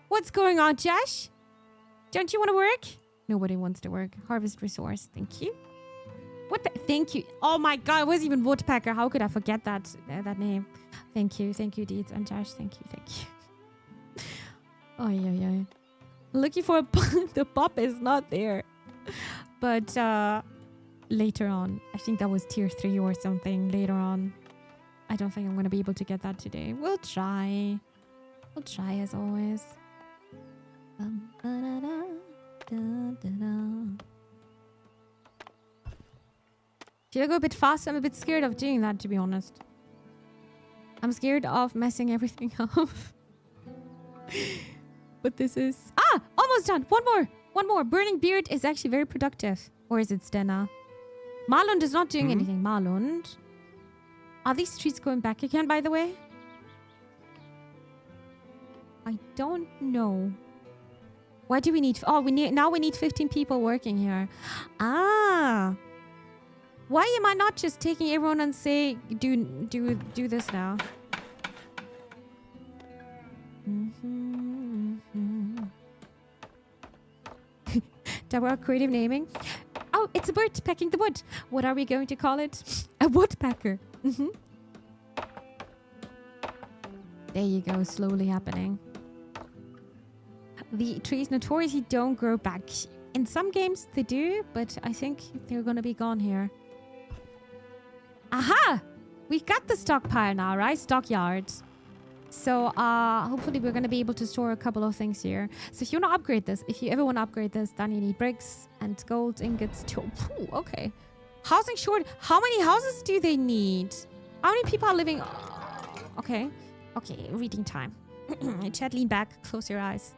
What's going on, Josh? Don't you want to work? Nobody wants to work. Harvest resource. Thank you. Thank you. Oh my god, it wasn't even woodpecker. How could I forget that name? Thank you, Deeds and Josh. Thank you. Oh yeah. Looking for the pop is not there, but later on, I think that was tier 3 or something. Later on, I don't think I'm gonna be able to get that today. We'll try as always. Should I go a bit faster? I'm a bit scared of doing that, to be honest. I'm scared of messing everything up. But this is... almost done! One more! Burning Beard is actually very productive. Or is it Stena? Malund is not doing anything. Malund. Are these streets going back again, by the way? I don't know. Why do we need... now we need 15 people working here. Why am I not just taking everyone and say, do this now? Double creative naming. Oh, it's a bird pecking the wood. What are we going to call it? A woodpecker. There you go, slowly happening. The trees notoriously don't grow back. In some games they do, but I think they're gonna be gone here. Aha! We've got the stockpile now, right? Stockyard. So hopefully we're gonna be able to store a couple of things here. So if you wanna upgrade this, if you ever wanna upgrade this, then you need bricks and gold ingots too. Ooh, okay. Housing short. How many houses do they need? How many people are living? Okay. Okay, reading time. Chat, lean back, close your eyes.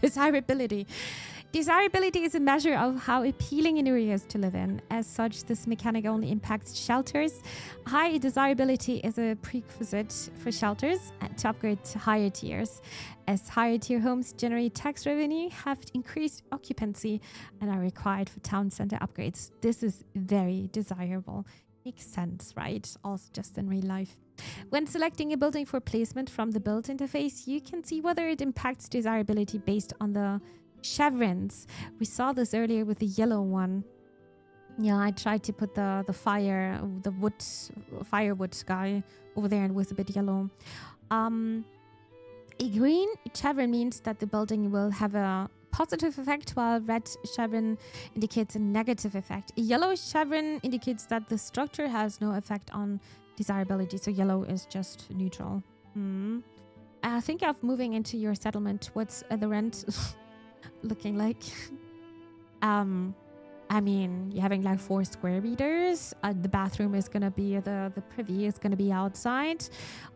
Desirability. Desirability is a measure of how appealing an area is to live in. As such, this mechanic only impacts shelters. High desirability is a prerequisite for shelters to upgrade to higher tiers. As higher tier homes generate tax revenue, have increased occupancy, and are required for town center upgrades. This is very desirable. Makes sense, right? Also just in real life. When selecting a building for placement from the build interface, you can see whether it impacts desirability based on the chevrons. We saw this earlier with the yellow one. Yeah, I tried to put the firewood guy over there and it was a bit yellow. A green chevron means that the building will have a positive effect, while red chevron indicates a negative effect. A yellow chevron indicates that the structure has no effect on desirability, so yellow is just neutral. I think of moving into your settlement. What's the rent looking like? I mean, you're having like 4 square meters. The bathroom is gonna be the privy is gonna be outside.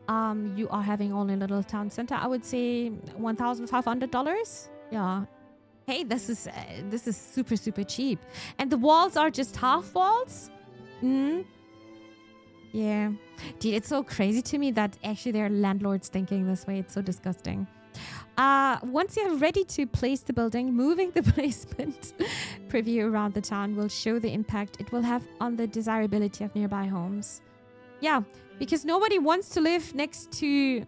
You are having only a little town center. I would say $1,500. Yeah. Hey, this is super cheap, and the walls are just half walls. Yeah, dude, it's so crazy to me that actually there are landlords thinking this way. It's so disgusting. Once you are ready to place the building, moving the placement preview around the town will show the impact it will have on the desirability of nearby homes. Yeah, because nobody wants to live next to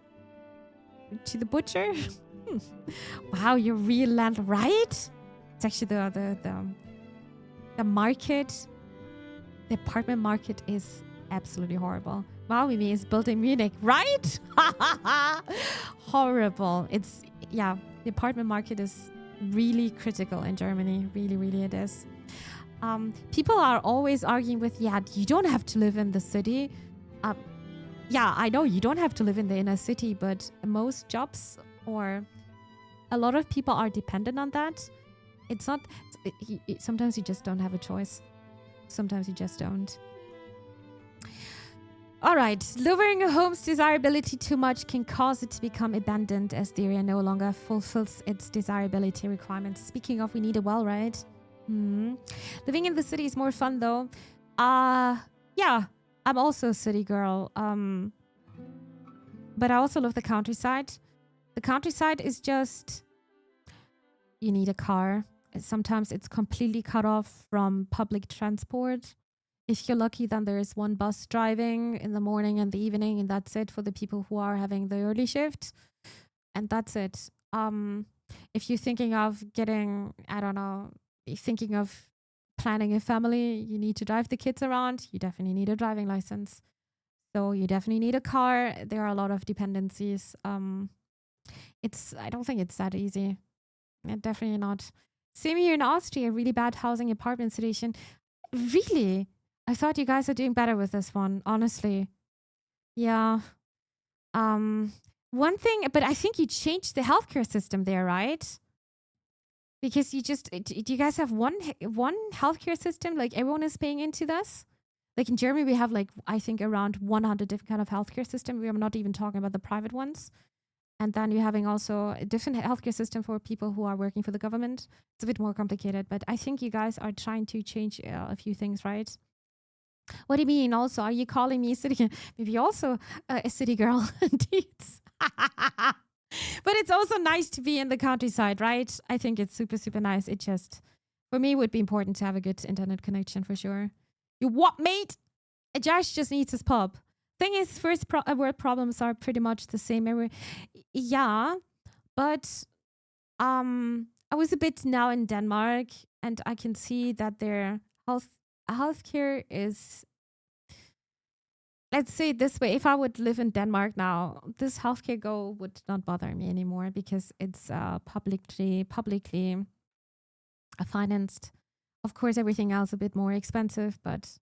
the butcher. Wow, you're real land, right? It's actually the market, the apartment market is absolutely horrible. Wow, Mimi is building Munich, right? Horrible. The apartment market is really critical in Germany. Really it is. People are always arguing with, you don't have to live in the city. Yeah, I know you don't have to live in the inner city, but most jobs or a lot of people are dependent on that. It's not... sometimes you just don't have a choice. Sometimes you just don't. Alright, lowering a home's desirability too much can cause it to become abandoned as the area no longer fulfills its desirability requirements. Speaking of, we need a well, right? Living in the city is more fun though. Yeah, I'm also a city girl. But I also love the countryside. The countryside is just... You need a car. Sometimes it's completely cut off from public transport. If you're lucky, then there is one bus driving in the morning and the evening, and that's it for the people who are having the early shift. And that's it. If you're thinking of getting, I don't know, thinking of planning a family, you need to drive the kids around, you definitely need a driving license. So you definitely need a car. There are a lot of dependencies. I don't think it's that easy. Definitely not. Same here in Austria, really bad housing apartment situation. Really? I thought you guys are doing better with this one, honestly. Yeah. One thing, but I think you changed the healthcare system there, right? Because do you guys have one healthcare system? Like everyone is paying into this? Like in Germany, we have like, I think around 100 different kind of healthcare system. We are not even talking about the private ones. And then you're having also a different healthcare system for people who are working for the government. It's a bit more complicated, but I think you guys are trying to change a few things, right? What do you mean also? Are you calling me city? Maybe also a city girl. Indeed. But it's also nice to be in the countryside, right? I think it's super, super nice. It just, for me, would be important to have a good internet connection for sure. You what, mate? Josh just needs his pub. Thing is, first world problems are pretty much the same everywhere. Yeah, but I was a bit now in Denmark, and I can see that their healthcare is, let's say it this way, if I would live in Denmark now, this healthcare goal would not bother me anymore because it's publicly financed. Of course, everything else a bit more expensive, but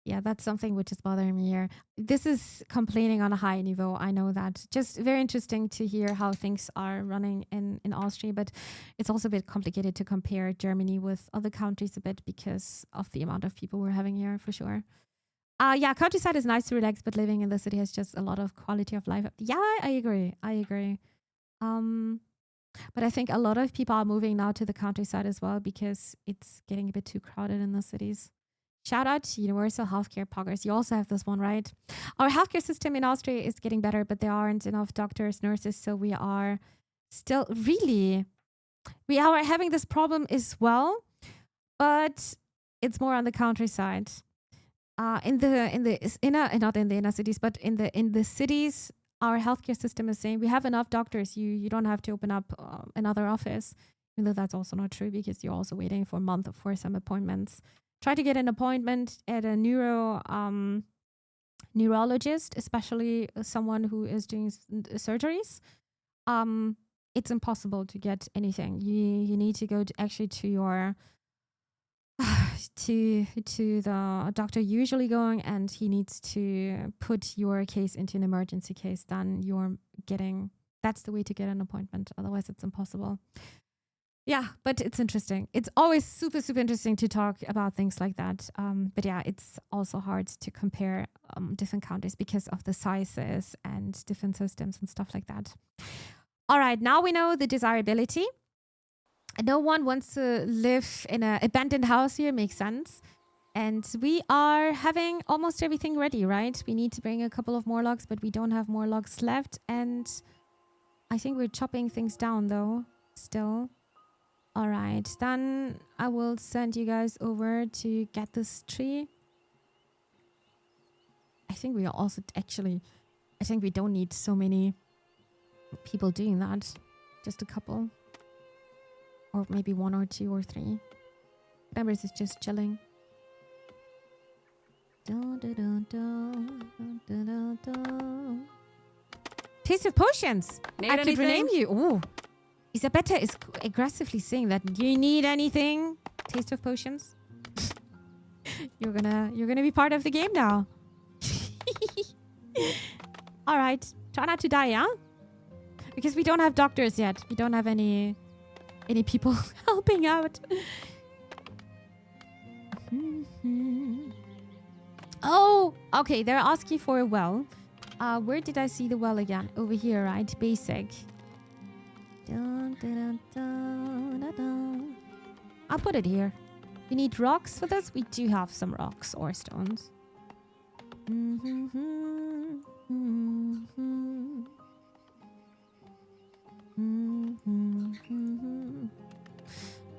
yeah, that's something which is bothering me here. This is complaining on a high niveau. I know that. Just very interesting to hear how things are running in Austria, but it's also a bit complicated to compare Germany with other countries a bit because of the amount of people we're having here, for sure. Yeah, countryside is nice to relax, but living in the city has just a lot of quality of life. Yeah, I agree. But I think a lot of people are moving now to the countryside as well because it's getting a bit too crowded in the cities. Shout out to Universal Healthcare Progress. You also have this one, right? Our healthcare system in Austria is getting better, but there aren't enough doctors, nurses. So we are still we are having this problem as well, but it's more on the countryside. In the inner, not in the inner cities, but in the cities, our healthcare system is saying we have enough doctors. You don't have to open up another office, even though that's also not true because you're also waiting for a month for some appointments. Try to get an appointment at a neurologist, especially someone who is doing surgeries. It's impossible to get anything. You need to go to your to the doctor usually going, and he needs to put your case into an emergency case. Then that's the way to get an appointment. Otherwise, it's impossible. Yeah, but it's interesting. It's always super, super interesting to talk about things like that. But yeah, it's also hard to compare different countries because of the sizes and different systems and stuff like that. All right, now we know the desirability. No one wants to live in an abandoned house here, makes sense. And we are having almost everything ready, right? We need to bring a couple of more logs, but we don't have more logs left. And I think we're chopping things down though, still. All right, then I will send you guys over to get this tree. I think we are also I think we don't need so many people doing that. Just a couple. Or maybe 1 or 2 or 3. Members is just chilling. Taste of potions. I could rename you. Ooh. Isabetta is aggressively saying that. Do you need anything? Taste of potions. You're gonna be part of the game now. All right. Try not to die, yeah? Because we don't have doctors yet. We don't have any people helping out. Oh, okay. They're asking for a well. Where did I see the well again? Over here, right? Basic. I'll put it here. You need rocks for this? We do have some rocks or stones.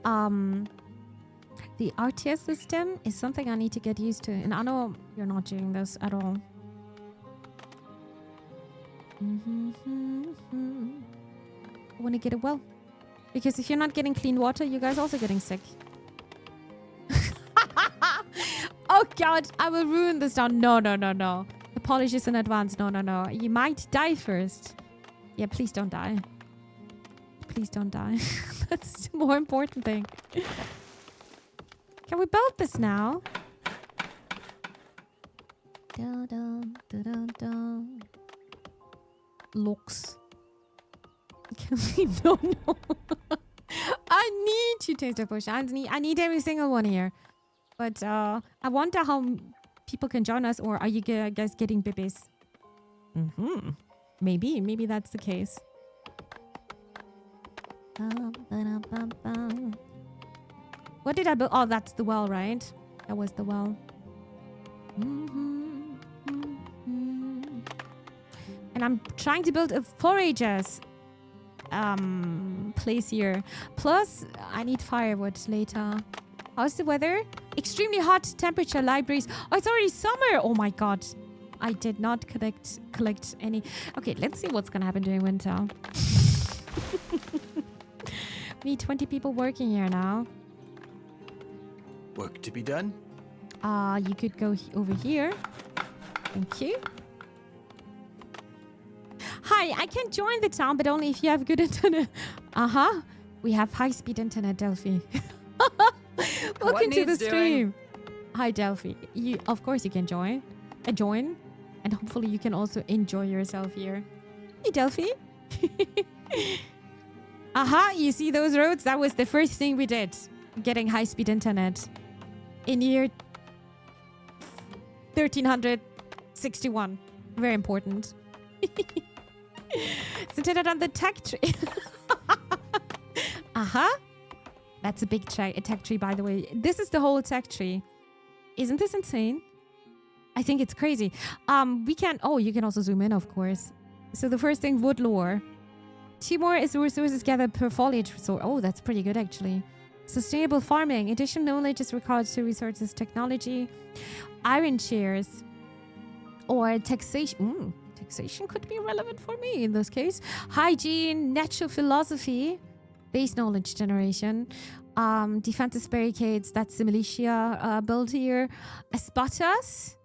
The RTS system is something I need to get used to. And I know you're not doing this at all. I want to get it well. Because if you're not getting clean water, you guys also getting sick. Oh god, I will ruin this down. No. Apologies in advance. No. You might die first. Yeah, please don't die. Please don't die. That's the more important thing. Can we build this now? Looks. Can we? No. I need to taste a potion. I need every single one here. But I wonder how people can join us, or are you guys getting bibbies? Maybe that's the case. What did I build? Oh, that's the well, right? That was the well. And I'm trying to build a foragers place here. Plus, I need firewood later. How's the weather? Extremely hot temperature, libraries. Oh, it's already summer. Oh my god. I did not collect any. Okay, let's see what's gonna happen during winter. We need 20 people working here now. Work to be done? You could go over here. Thank you. Hi, I can join the town, but only if you have good internet. We have high-speed internet, Delphi. Welcome to the stream. Hi, Delphi. Of course, you can join. And hopefully you can also enjoy yourself here. Hey, Delphi. You see those roads? That was the first thing we did. Getting high-speed internet. In year 1361. Very important. Centered on the tech tree. That's a big tech tree, by the way. This is the whole tech tree. Isn't this insane? I think it's crazy. You can also zoom in, of course. So the first thing, wood lore. 2 more is resources gathered per foliage resource. Oh, that's pretty good, actually. Sustainable farming. Additional knowledge is required to resources technology. Iron shares. Or taxation. Taxation could be relevant for me in this case. Hygiene, natural philosophy. Base knowledge generation. Defensive barricades. That's the militia build here. Espatas.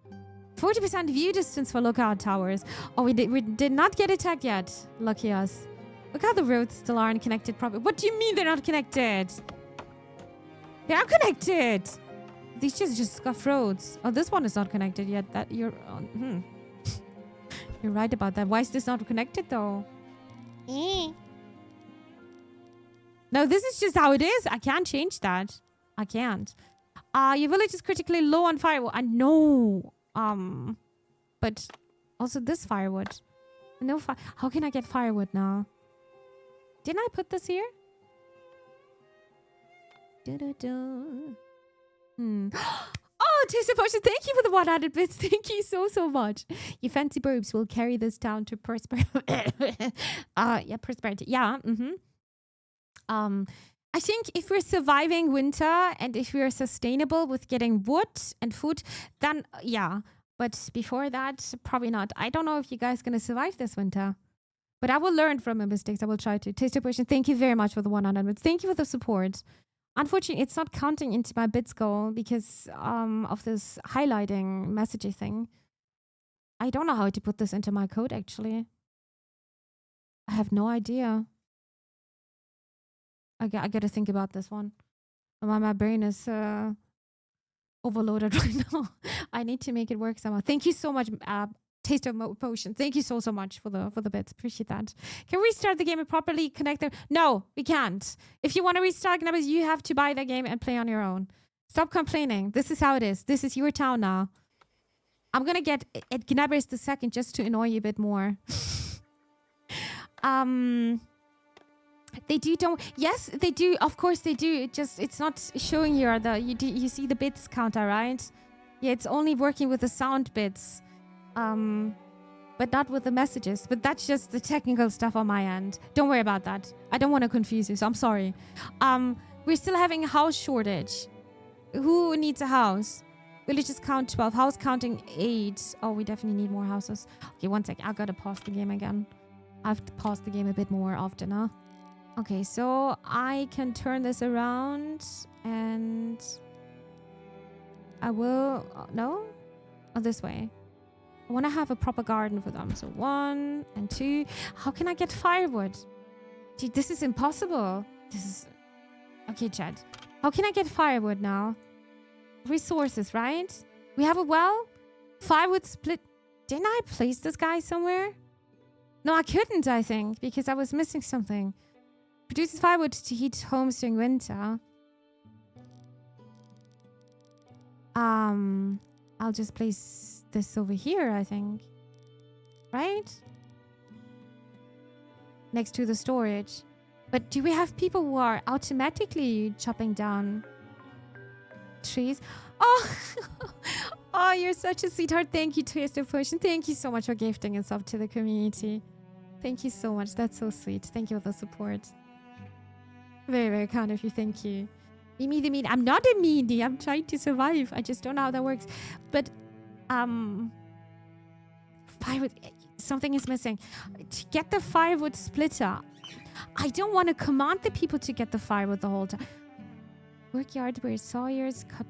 40% view distance for lookout towers. Oh, we did not get attacked yet. Lucky us. Look how the roads still aren't connected properly. What do you mean they're not connected? They are connected. These just scuff roads. Oh, this one is not connected yet. That you're you're right about that. Why is this not connected though? No, this is just how it is. I can't change that. I can't. Your village is critically low on firewood. I know. But also this firewood. No fire. How can I get firewood now? Didn't I put this here? Oh, Taste of Potion, thank you for the 100 bits. Thank you so much. You fancy burbs will carry this down to prosperity. Prosperity. Yeah. I think if we're surviving winter and if we're sustainable with getting wood and food, then yeah. But before that, probably not. I don't know if you guys are going to survive this winter. But I will learn from my mistakes. I will try to. Taste of Potion, thank you very much for the 100 bits. Thank you for the support. Unfortunately, it's not counting into my bits goal because of this highlighting messaging thing. I don't know how to put this into my code, actually. I have no idea. I got to think about this one. My brain is overloaded right now. I need to make it work somehow. Thank you so much, Taste of Potion. Thank you so much for the bits. Appreciate that. Can we restart the game and properly connect them? No, we can't. If you want to restart Gnabbers, you have to buy the game and play on your own. Stop complaining. This is how it is. This is your town now. I'm gonna get at Gnabbers the second just to annoy you a bit more. They do don't. Yes, they do. Of course they do. It's not showing here. You see the bits counter, right? Yeah, it's only working with the sound bits. But not with the messages. But that's just the technical stuff on my end. Don't worry about that. I don't want to confuse you, so I'm sorry. We're still having a house shortage. Who needs a house? Villages count 12. House counting 8. Oh, we definitely need more houses. Okay, one sec. I gotta pause the game again. I have to pause the game a bit more often, huh? Okay, so I can turn this around and I will... no? Oh, this way. I want to have a proper garden for them. So 1 and 2. How can I get firewood? Dude, this is impossible. This is... okay, Chad. How can I get firewood now? Resources, right? We have a well. Firewood split. Didn't I place this guy somewhere? No, I couldn't, I think, because I was missing something. Produces firewood to heat homes during winter. I'll just place this over here, I think. Right? Next to the storage. But do we have people who are automatically chopping down trees? Oh, oh, you're such a sweetheart. Thank you, Twisted Potion. Thank you so much for gifting and stuff to the community. Thank you so much. That's so sweet. Thank you for the support. Very, very kind of you. Thank you. Mimi the mean. I'm not a meanie. I'm trying to survive. I just don't know how that works. But, firewood. Something is missing. To get the firewood splitter, I don't want to command the people to get the firewood the whole time. Workyard where sawyers cut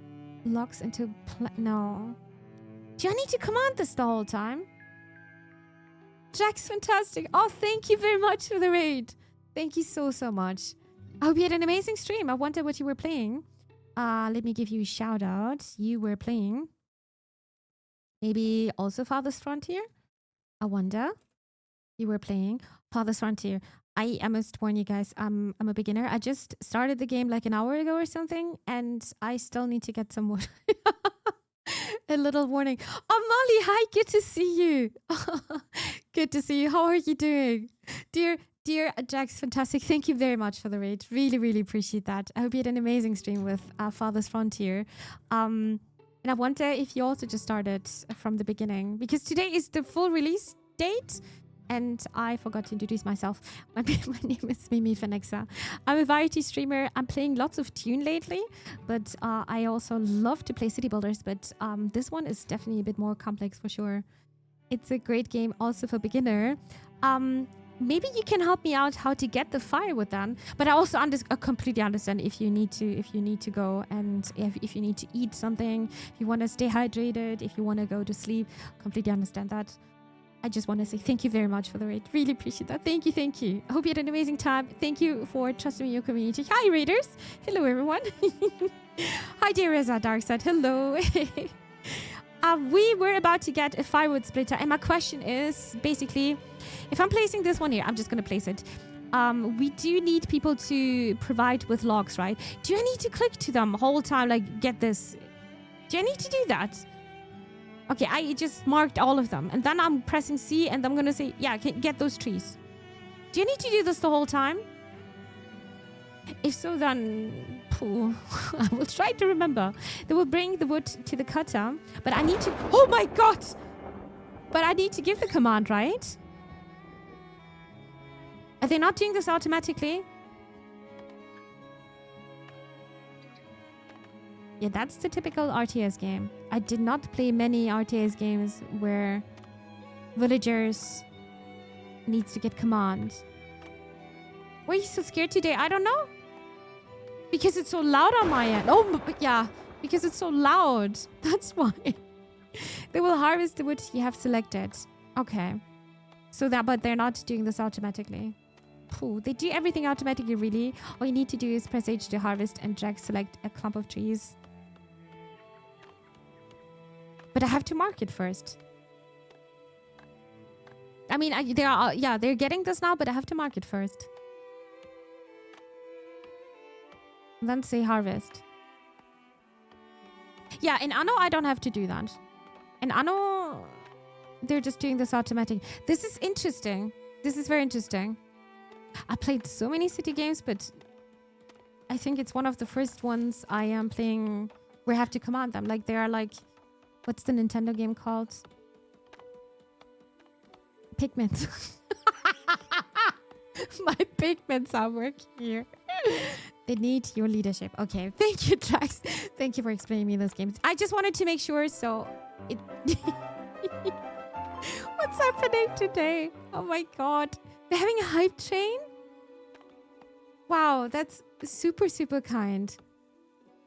logs into... no. Do I need to command this the whole time? Jack's fantastic. Oh, thank you very much for the raid. Thank you so, so much. I hope you had an amazing stream. I wonder what you were playing. Let me give you a shout out. You were playing... maybe also Farthest Frontier? I wonder. You were playing Farthest Frontier. I must warn you guys, I'm a beginner. I just started the game like an hour ago or something, and I still need to get some wood. A little warning. Oh, Molly, hi, good to see you. Good to see you. How are you doing? Dear Jax, fantastic. Thank you very much for the raid. Really, really appreciate that. I hope you had an amazing stream with Farthest Frontier. And I wonder if you also just started from the beginning, because today is the full release date. And I forgot to introduce myself. My name is Mimi Phenexa. I'm a variety streamer. I'm playing lots of Tune lately, but I also love to play city builders. But this one is definitely a bit more complex for sure. It's a great game also for beginner. Maybe you can help me out how to get the firewood then. But I also completely understand if you need to go and if you need to eat something, if you want to stay hydrated, if you want to go to sleep. Completely understand that. I just want to say thank you very much for the raid. Really appreciate that. Thank you, thank you. I hope you had an amazing time. Thank you for trusting me in your community. Hi, raiders. Hello, everyone. Hi, dear Reza Darkside. Hello. We were about to get a firewood splitter, and my question is basically, if I'm placing this one here, I'm just going to place it. We do need people to provide with logs, right? Do I need to click to them the whole time, like, get this? Do I need to do that? Okay, I just marked all of them. And then I'm pressing C and I'm going to say, yeah, get those trees. Do you need to do this the whole time? If so, then I will try to remember. They will bring the wood to the cutter. But I need to... oh my God! But I need to give the command, right? Are they not doing this automatically? Yeah, that's the typical RTS game. I did not play many RTS games where villagers needs to get command. Why are you so scared today? I don't know. Because it's so loud on my end. Oh, yeah. Because it's so loud. That's why. They will harvest the wood you have selected. Okay. So that, but they're not doing this automatically. Pooh, they do everything automatically, really. All you need to do is press H to harvest and drag select a clump of trees. But I have to mark it first. I mean, they're getting this now, but I have to mark it first. And then say harvest. Yeah, in Anno, I don't have to do that. In Anno, they're just doing this automatic. This is interesting. This is very interesting. I played so many city games, but I think it's one of the first ones I am playing where I have to command them. Like, they are like... what's the Nintendo game called? Pigments. My pigments are working here. They need your leadership. Okay, thank you, Drax. Thank you for explaining me those games. I just wanted to make sure, so it... What's happening today? Oh my god. We're having a hype train? Wow, that's super, super kind.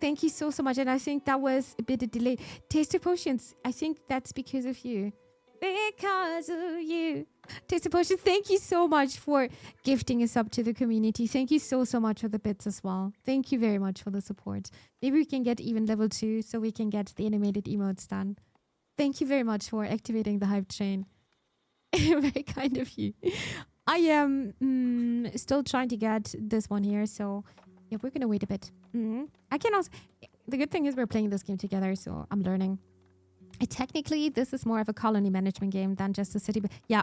Thank you so, so much. And I think that was a bit of delay. Taste of Potions. I think that's because of you. Because of you. Taste of Potions, thank you so much for gifting us up to the community. Thank you so, so much for the bits as well. Thank you very much for the support. Maybe we can get even level 2 so we can get the animated emotes done. Thank you very much for activating the hype train. Very kind of you. I am still trying to get this one here, so yeah, we're gonna wait a bit. I can also... The good thing is we're playing this game together, so I'm learning. Technically, this is more of a colony management game than just a city. But yeah,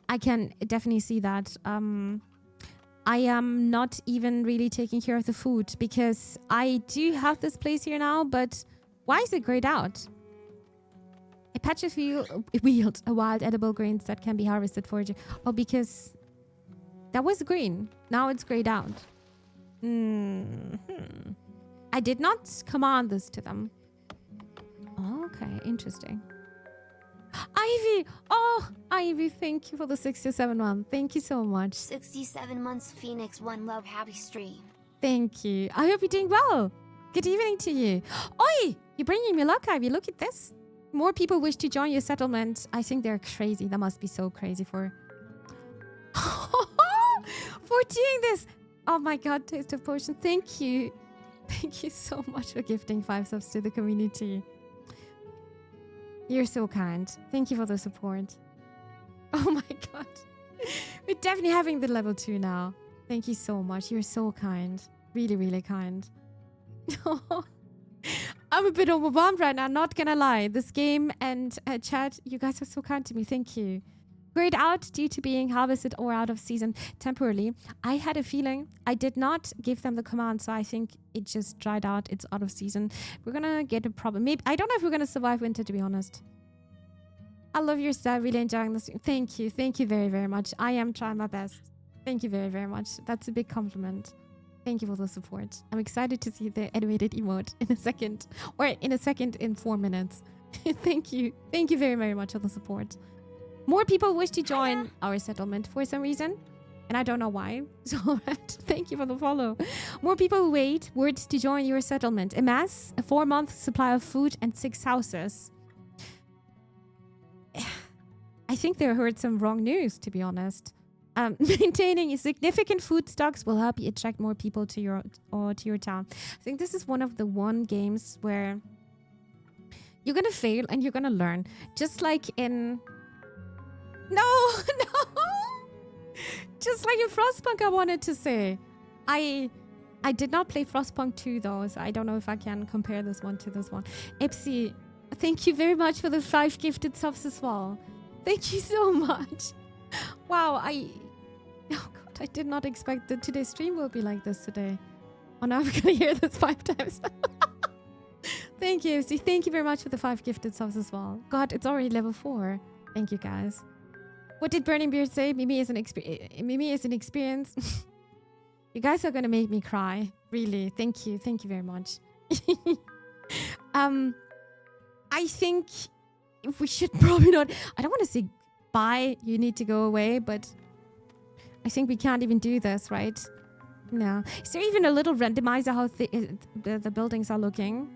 I can definitely see that. I am not even really taking care of the food because I do have this place here now, but why is it grayed out? A patch of wield a wild edible grains that can be harvested for... Oh, because that was green. Now it's grayed out. I did not command this to them. Okay, interesting. Ivy! Oh, Ivy, thank you for the 67 months. Thank you so much. 67 months, Phoenix. One love, happy stream. Thank you. I hope you're doing well. Good evening to you. Oi! You're bringing me luck, Ivy. Look at this. More people wish to join your settlement. I think they're crazy. That must be so crazy for... for doing this. Oh my god, Taste of Potion. Thank you. Thank you so much for gifting 5 subs to the community. You're so kind. Thank you for the support. Oh my god. We're definitely having the level 2 now. Thank you so much. You're so kind. Really, really kind. I'm a bit overwhelmed right now, not gonna lie. This game and chat, you guys are so kind to me. Thank you. Grayed out due to being harvested or out of season temporarily. I had a feeling I did not give them the command, so I think it just dried out. It's out of season. We're gonna get a problem. Maybe I don't know if we're gonna survive winter, to be honest. I love your style. Really enjoying this. Thank you. Thank you very, very much. I am trying my best. Thank you very, very much. That's a big compliment. Thank you for the support. I'm excited to see the animated emote in a second. Or in a second in 4 minutes. Thank you. Thank you very, very much for the support. More people wish to join our settlement for some reason. And I don't know why. So thank you for the follow. More people wait words to join your settlement. Amass a 4-month supply of food and 6 houses. I think they heard some wrong news, to be honest. Maintaining significant food stocks will help you attract more people to your town. I think this is one of the games where you're gonna fail and you're gonna learn. Just like in... No! Just like in Frostpunk, I wanted to say. I did not play Frostpunk 2 though, so I don't know if I can compare this one to this one. Epsi, thank you very much for the 5 gifted subs as well. Thank you so much. Wow, oh god, I did not expect that today's stream will be like this today. Oh, now I'm gonna hear this 5 times. Thank you, Epsi. Thank you very much for the 5 gifted subs as well. God, it's already level 4. Thank you, guys. What did Burning Beard say? Mimi is an experience. You guys are gonna make me cry. Really. Thank you. Thank you very much. I think we should probably not... I don't want to say bye, you need to go away, but I think we can't even do this, right? No. Is there even a little randomizer how the buildings are looking?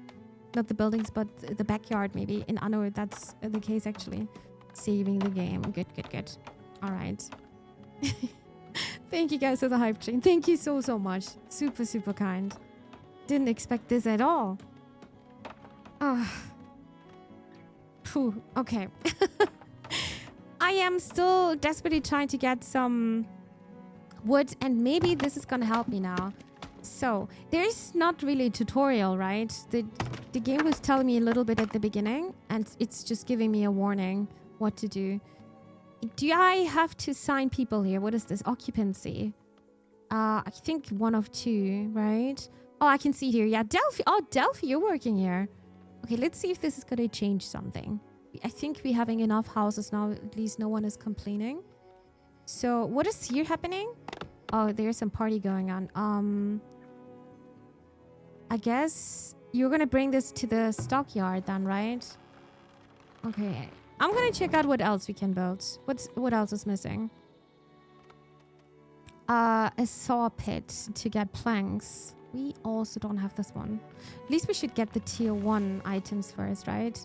Not the buildings, but the backyard maybe. In Anno, that's the case actually. Saving the game. Good, good, good. All right. Thank you guys for the hype train. Thank you so, so much. Super, super kind. Didn't expect this at all. Oh. Phew. Okay. I am still desperately trying to get some wood, and maybe this is gonna help me now. So, there's not really a tutorial, right? The game was telling me a little bit at the beginning, and it's just giving me a warning what to do. Do I have to sign people here? What is this? Occupancy. I think 1 of 2, right? Oh, I can see here. Yeah, Delphi. Oh, Delphi, you're working here. Okay, let's see if this is gonna change something. I think we're having enough houses now. At least no one is complaining. So, what is here happening? Oh, there's some party going on. I guess you're gonna bring this to the stockyard then, right? Okay. I'm gonna check out what else we can build. What else is missing? A saw pit to get planks. We also don't have this one. At least we should get the tier 1 items first, right?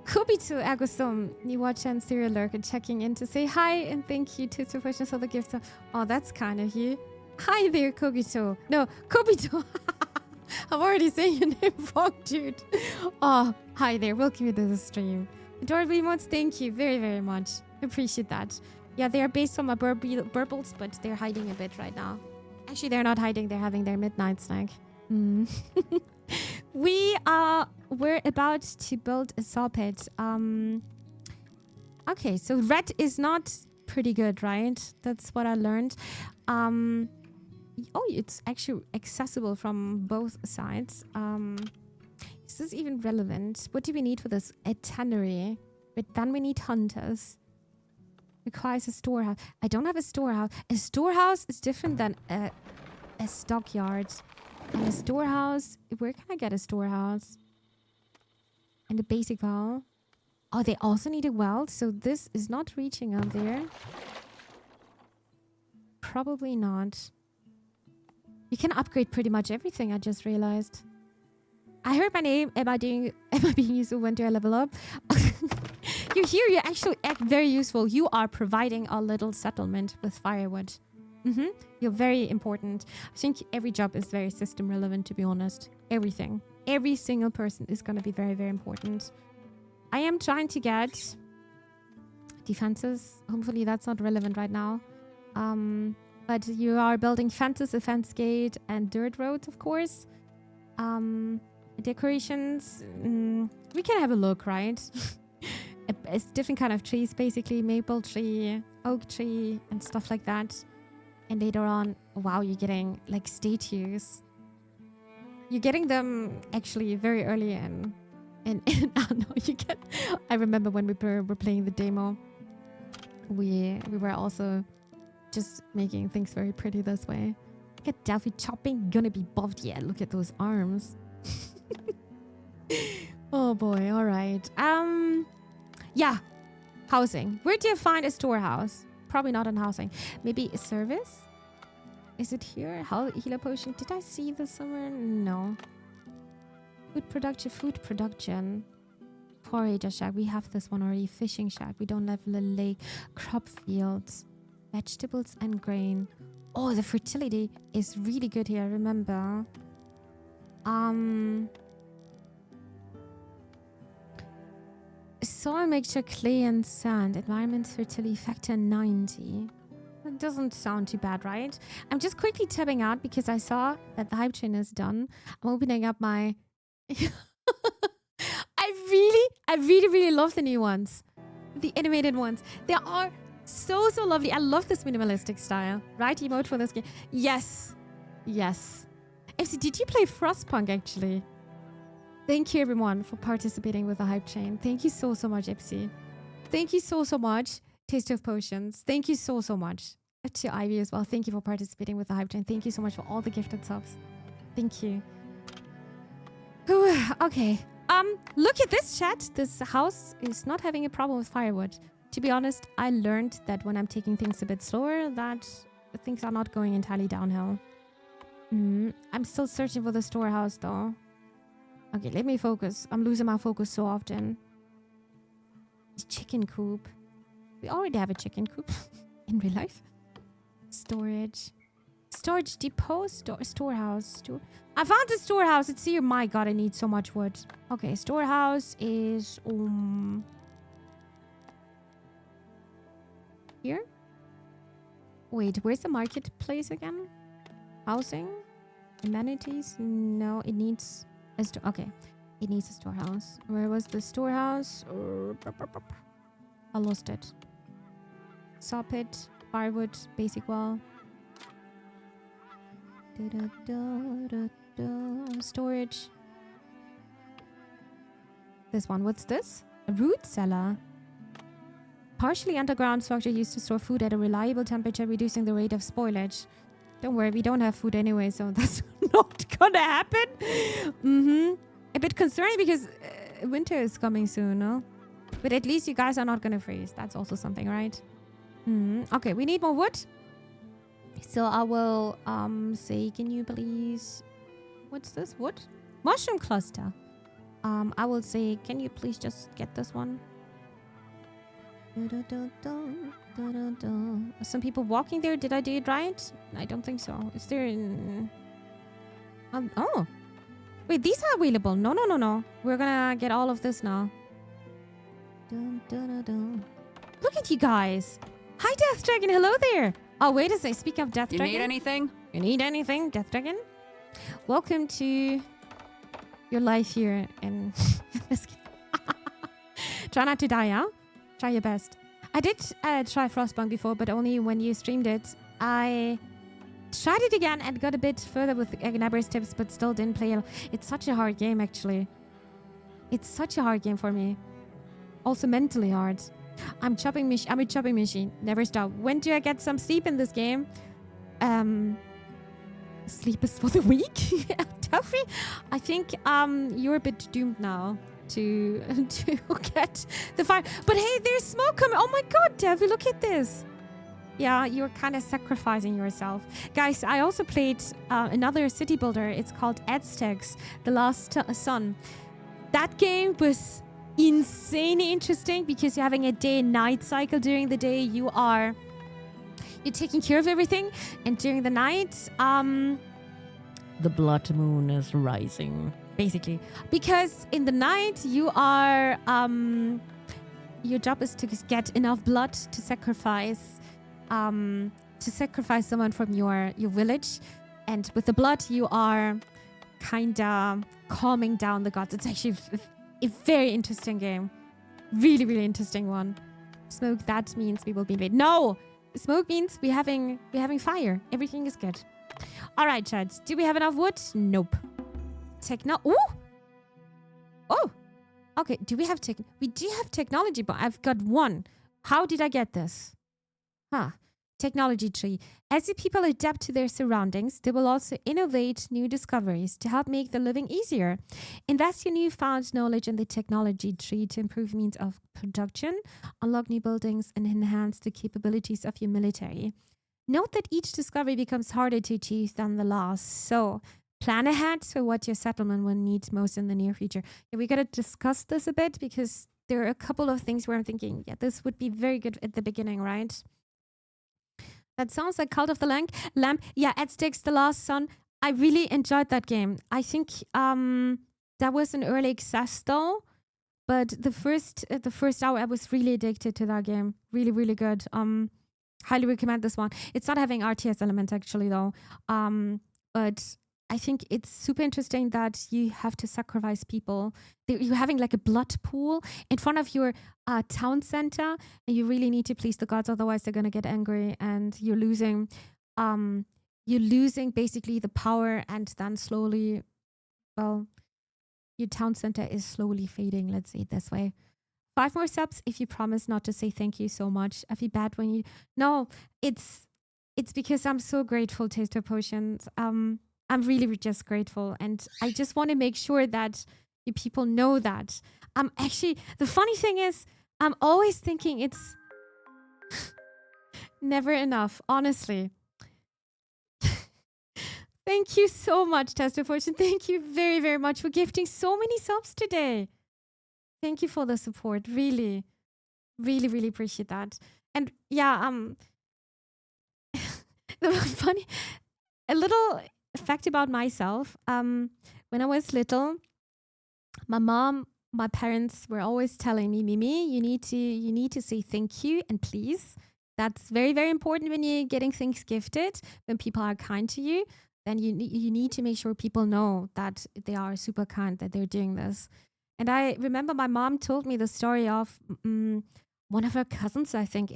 Kobito Agosum, new watcher and serial lurker checking in to say hi and thank you to questions for the gift. Oh, that's kind of you. Hi there, Kogito. No, Kobito. I'm already saying your name wrong, dude. Oh, hi there. Welcome to the stream. Adorable emotes, thank you very, very much. Appreciate that. Yeah, they are based on my burbles, but they're hiding a bit right now. Actually, they're not hiding. They're having their midnight snack. We're about to build a saw pit. Okay, so red is not pretty good, right? That's what I learned. Oh, it's actually accessible from both sides. Is this even relevant? What do we need for this? A tannery. But then we need hunters. Requires a storehouse. I don't have a storehouse. A storehouse is different than a stockyard. And a storehouse... Where can I get a storehouse? And a basic well. Oh, they also need a well. So this is not reaching out there. Probably not. You can upgrade pretty much everything, I just realized. I heard my name. Am I being useful? When do I level up? You're here. You actually act very useful. You are providing a little settlement with firewood. You're very important. I think every job is very system relevant, to be honest. Everything. Every single person is going to be very, very important. I am trying to get defenses. Hopefully that's not relevant right now. But you are building fences, a fence gate, and dirt roads, of course. Decorations. We can have a look, right? It's different kind of trees, basically. Maple tree, oak tree, and stuff like that. And later on, wow, you're getting like statues. You're getting them actually very early in no, you get. I remember when we were playing the demo, we were also just making things very pretty this way. Look at Delphi chopping, gonna be buffed. Yeah, look at those arms. Oh boy, all right. Yeah, housing. Where do you find a storehouse? Probably not in housing. Maybe a service? Is it here? Healer potion. Did I see this somewhere? No. Food production. Forager shack. We have this one already. Fishing shack. We don't have the lake. Crop fields. Vegetables and grain. Oh, the fertility is really good here. Remember. Soil mixture, clay and sand. Environment fertility factor 90. That doesn't sound too bad, right? I'm just quickly tabbing out because I saw that the hype train is done. I'm opening up my... I really love the new ones. The animated ones. They are so lovely. I love this minimalistic style. Right emote for this game. Yes. Yes. FC, did you play Frostpunk actually? Thank you everyone for participating with the hype chain. Thank you so much, Ipsy. Thank you so much, Taste of Potions. Thank you so much. To Ivy as well. Thank you for participating with the hype chain. Thank you so much for all the gifted subs. Thank you. Whew, okay. Look at this chat. This house is not having a problem with firewood. To be honest, I learned that when I'm taking things a bit slower, that things are not going entirely downhill. I'm still searching for the storehouse though. Okay, let me focus. I'm losing my focus so often. Chicken coop. We already have a chicken coop in real life. Storage. Storage depot. Storehouse. I found the storehouse. It's here. My god, I need so much wood. Okay, storehouse is... here? Wait, where's the marketplace again? Housing? Amenities? No, it needs... okay, it needs a storehouse. Where was the storehouse? I lost it. Saw pit, firewood, basic wall. Storage. This one, what's this? A root cellar. Partially underground structure used to store food at a reliable temperature, reducing the rate of spoilage. Don't worry, we don't have food anyway, so that's not gonna happen. A bit concerning because winter is coming soon, no? But at least you guys are not gonna freeze. That's also something, right? Okay, we need more wood. So I will say, can you please... What's this? Wood? Mushroom cluster. I will say, can you please just get this one? Are some people walking there? Did I do it right? I don't think so. Is there an... oh. Wait, these are available. No, no, no, no. We're gonna get all of this now. Look at you guys. Hi, Death Dragon. Hello there. Oh, wait a second. Speak of Death Dragon. You need anything? You need anything, Death Dragon? Welcome to your life here in this game. Try not to die, huh? Try your best. I did try Frostpunk before, but only when you streamed it. I tried it again and got a bit further with Gnaber's tips, but still didn't play it. It's such a hard game, actually. It's such a hard game for me. Also mentally hard. I'm a chopping machine. Never stop. When do I get some sleep in this game? Sleep is for the weak. Duffy, I think you're a bit doomed now to get the fire. But hey, there's smoke coming. Oh my god, Devi, look at this. Yeah, you're kind of sacrificing yourself. Guys, I also played another city builder. It's called Aztecs, The Last Sun. That game was insanely interesting because you're having a day and night cycle. During the day, you're taking care of everything, and during the night, the blood moon is rising, basically. Because in the night, you are your job is to get enough blood to sacrifice someone from your village, and with the blood, you are kind of calming down the gods. It's actually a very interesting game. Really, really interesting one. Smoke, that means we will be invaded. No! Smoke means we're having fire. Everything is good. All right, Chad. Do we have enough wood? Nope. Ooh! Oh! Okay, do we have we do have technology, but I've got one. How did I get this? Technology tree. As the people adapt to their surroundings, they will also innovate new discoveries to help make the living easier. Invest your newfound knowledge in the technology tree to improve means of production, unlock new buildings, and enhance the capabilities of your military. Note that each discovery becomes harder to achieve than the last, so plan ahead for what your settlement will need most in the near future. Yeah, we got to discuss this a bit because there are a couple of things where I'm thinking, yeah, this would be very good at the beginning, right? That sounds like Cult of the Lamp. Yeah, Aztecs, The Last Sun. I really enjoyed that game. I think that was an early access though, but the first hour I was really addicted to that game. Really, really good. Highly recommend this one. It's not having RTS elements actually though, but I think it's super interesting that you have to sacrifice people. You're having like a blood pool in front of your town center, and you really need to please the gods, otherwise they're gonna get angry, and you're losing basically the power, and then slowly, well, your town center is slowly fading. Let's say it this way. 5 more subs if you promise not to say thank you so much. I feel bad when you... No, it's because I'm so grateful, Taster Potions. I'm really just grateful, and I just want to make sure that you people know that. Actually, the funny thing is, I'm always thinking it's never enough, honestly. Thank you so much, Taster Potion. Thank you very, very much for gifting so many subs today. Thank you for the support. Really, really, really appreciate that. And yeah, a little fact about myself. When I was little, my parents were always telling me, Mimi, you need to say thank you and please. That's very, very important when you're getting things gifted. When people are kind to you, then you need to make sure people know that they are super kind, that they're doing this. And I remember my mom told me the story of one of her cousins, I think.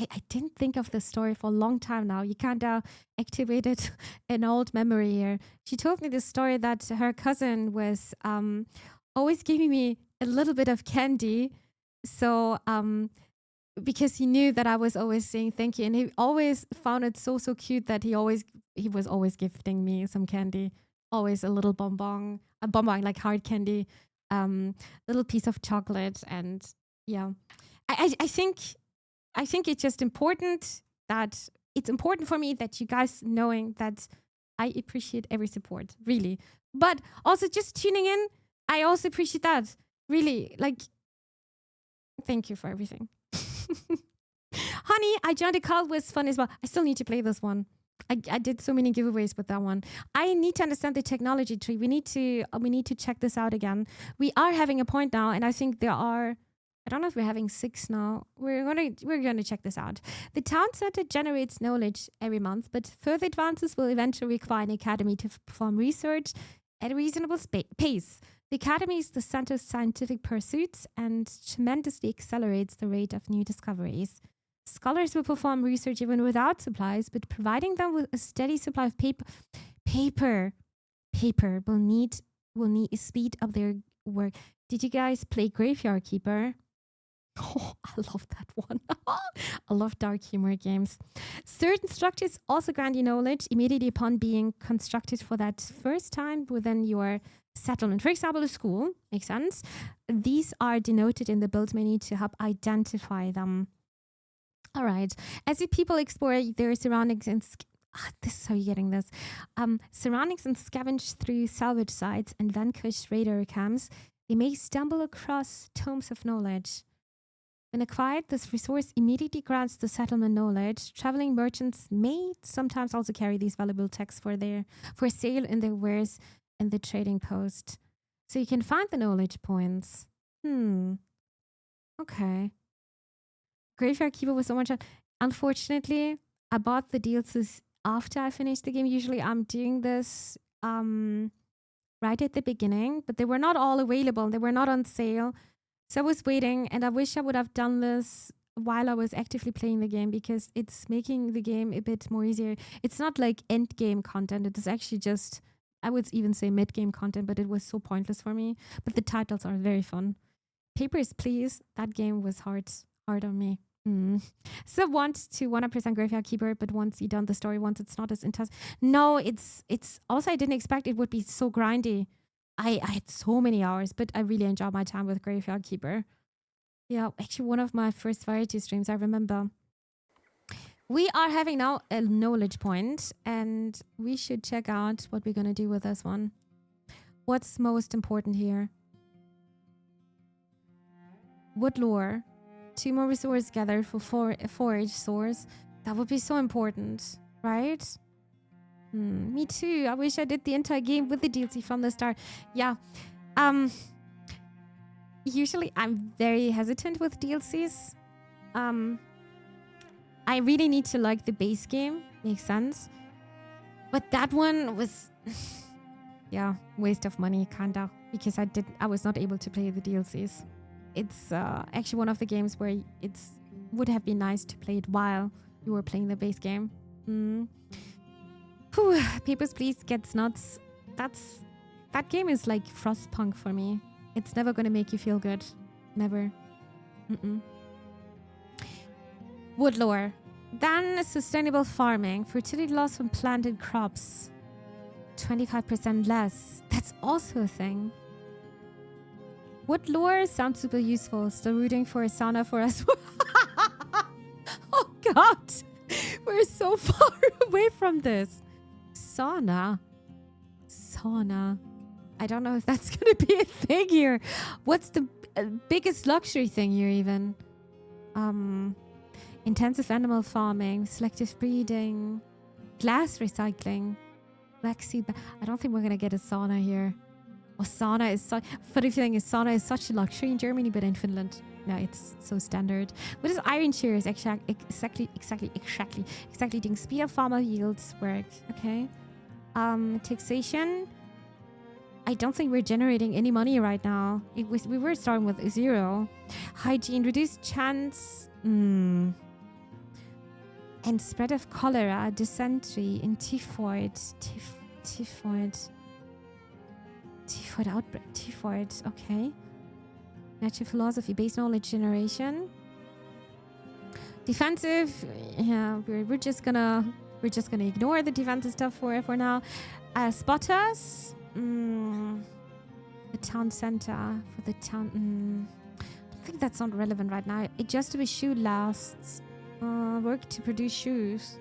I didn't think of this story for a long time now. You kind of activated an old memory here. She told me this story that her cousin was always giving me a little bit of candy. So because he knew that I was always saying thank you, and he always found it so cute that he was always gifting me some candy, always a little a bonbon like hard candy, little piece of chocolate, and yeah, I think it's just important that it's important for me that you guys knowing that I appreciate every support, really, but also just tuning in. I also appreciate that, really, like, thank you for everything. Honey, I joined a call, was fun as well. I still need to play this one. I did so many giveaways with that one. I need to understand the technology tree. We need to check this out again. We are having a point now, and I think there are. I don't know if we're having 6 now. We're gonna check this out. The town center generates knowledge every month, but further advances will eventually require an academy to perform research at a reasonable pace. The academy is the center of scientific pursuits and tremendously accelerates the rate of new discoveries. Scholars will perform research even without supplies, but providing them with a steady supply of paper will need a speed of their work. Did you guys play Graveyard Keeper? Oh, I love that one. I love dark humor games. Certain structures also grant you knowledge immediately upon being constructed for that first time within your settlement. For example, a school. Makes sense. These are denoted in the build menu to help identify them. All right. As the people explore their surroundings and this is how you're getting this. Surroundings and scavenge through salvage sites and vanquish radar cams, they may stumble across tomes of knowledge. When acquired, this resource immediately grants the settlement knowledge. Traveling merchants may sometimes also carry these valuable texts for sale in their wares in the trading post. So you can find the knowledge points. Okay. Graveyard Keeper was so much fun. Unfortunately, I bought the DLCs after I finished the game. Usually I'm doing this right at the beginning, but they were not all available. They were not on sale. So I was waiting, and I wish I would have done this while I was actively playing the game, because it's making the game a bit more easier. It's not like end game content. It is actually just, I would even say mid game content, but it was so pointless for me. But the titles are very fun. Papers, Please. That game was hard on me. So want to 100% Graveyard Keeper, but once you done the story, once it's not as intense. No, it's also, I didn't expect it would be so grindy. I had so many hours, but I really enjoyed my time with Graveyard Keeper. Yeah, actually one of my first variety streams, I remember. We are having now a knowledge point, and we should check out what we're going to do with this one. What's most important here? Wood lore. 2 more resources gathered for a forage source. That would be so important, right? Me too. I wish I did the entire game with the DLC from the start. Yeah. Usually I'm very hesitant with DLCs. I really need to like the base game. Makes sense. But that one was yeah, waste of money kinda, because I was not able to play the DLCs. It's actually one of the games where would have been nice to play it while you were playing the base game. Papers, Please gets nuts. That game is like Frostpunk for me. It's never gonna make you feel good. Never. Wood lore. Then sustainable farming. Fertility loss from planted crops. 25% less. That's also a thing. Wood lore sounds super useful. Still rooting for a sauna for us. Oh god. We're so far away from this. Sauna. I don't know if that's going to be a thing here. What's the biggest luxury thing here even? Intensive animal farming, selective breeding, glass recycling, waxy. I don't think we're going to get a sauna here. Well, sauna is such. Funny thing is, sauna is such a luxury in Germany, but in Finland, no, it's so standard. What is iron shears? Exactly. Doing speed of farmer yields work. Okay. Taxation. I don't think we're generating any money right now. We were starting with 0. Hygiene, reduced chance. And spread of cholera, dysentery, and typhoid. Typhoid outbreak. Typhoid, okay. Natural philosophy, base knowledge generation. Defensive, yeah, we're just gonna ignore the defensive stuff for now. Spotters, the town center for the town. I think that's not relevant right now. Adjust to a shoe lasts. Work to produce shoes.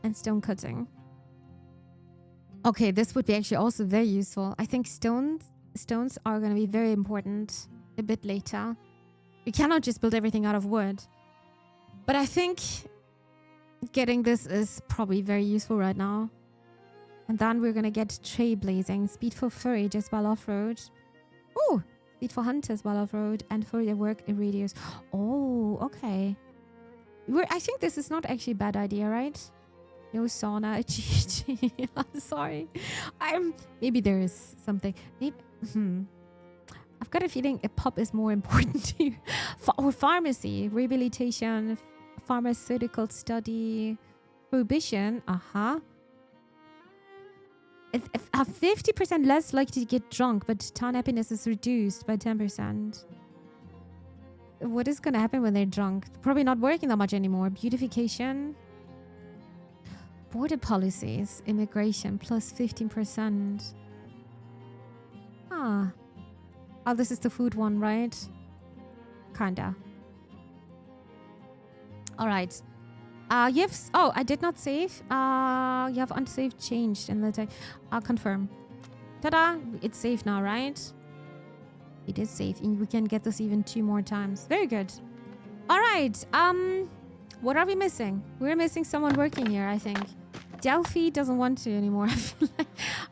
And stone cutting. Okay, this would be actually also very useful. I think stones are going to be very important a bit later. We cannot just build everything out of wood. But I think getting this is probably very useful right now. And then we're going to get trailblazing. Speed for furry just while off-road. Ooh! Speed for hunters while off-road. And for the work radius. Oh, okay. I think this is not actually a bad idea, right? No sauna. GG. I'm sorry. Maybe there is something. Maybe... I've got a feeling a pub is more important here. Or pharmacy, rehabilitation, pharmaceutical study, prohibition. A 50% less likely to get drunk, but town happiness is reduced by 10%. What is going to happen when they're drunk? Probably not working that much anymore. Beautification. Border policies, immigration, plus 15%. Ah. Oh, this is the food one, right? Kinda. Alright. You have... Oh, I did not save. You have unsaved changed in the tag. I'll confirm. Ta-da! It's safe now, right? It is safe. And we can get this even 2 more times. Very good. Alright. What are we missing? We're missing someone working here, I think. Delphi doesn't want to anymore.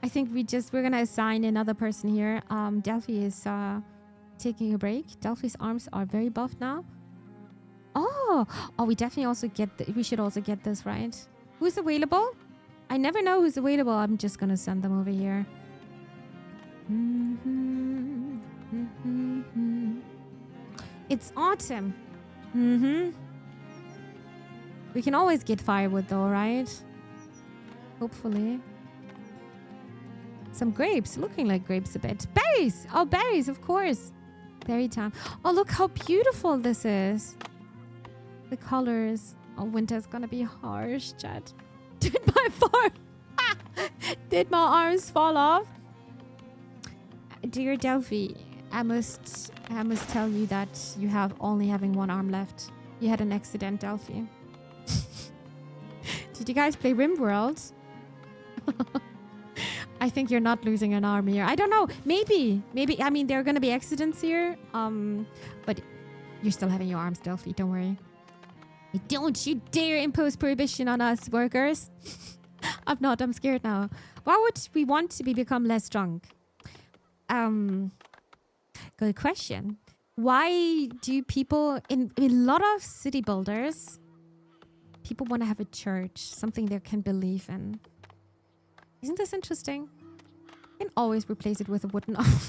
I think we're gonna assign another person here. Delphi is taking a break. Delphi's arms are very buff now. Oh, we definitely also we should also get this, right? Who's available? I never know who's available. I'm just gonna send them over here. It's autumn. We can always get firewood though, right? Hopefully. Some grapes. Looking like grapes a bit. Berries! Oh, berries, of course. Berry time. Oh, look how beautiful this is. The colors. Oh, winter's gonna be harsh, chat. Did my arms fall off? Dear Delphi, I must tell you that you have only having one arm left. You had an accident, Delphi. Did you guys play RimWorld? I think you're not losing an arm here. I don't know. Maybe. I mean, there are going to be accidents here. But you're still having your arms, Delphi. Don't worry. Don't you dare impose prohibition on us, workers. I'm not. I'm scared now. Why would we want to become less drunk? Good question. Why do people in a lot of city builders, people want to have a church, something they can believe in? Isn't this interesting? You can always replace it with a wooden oven.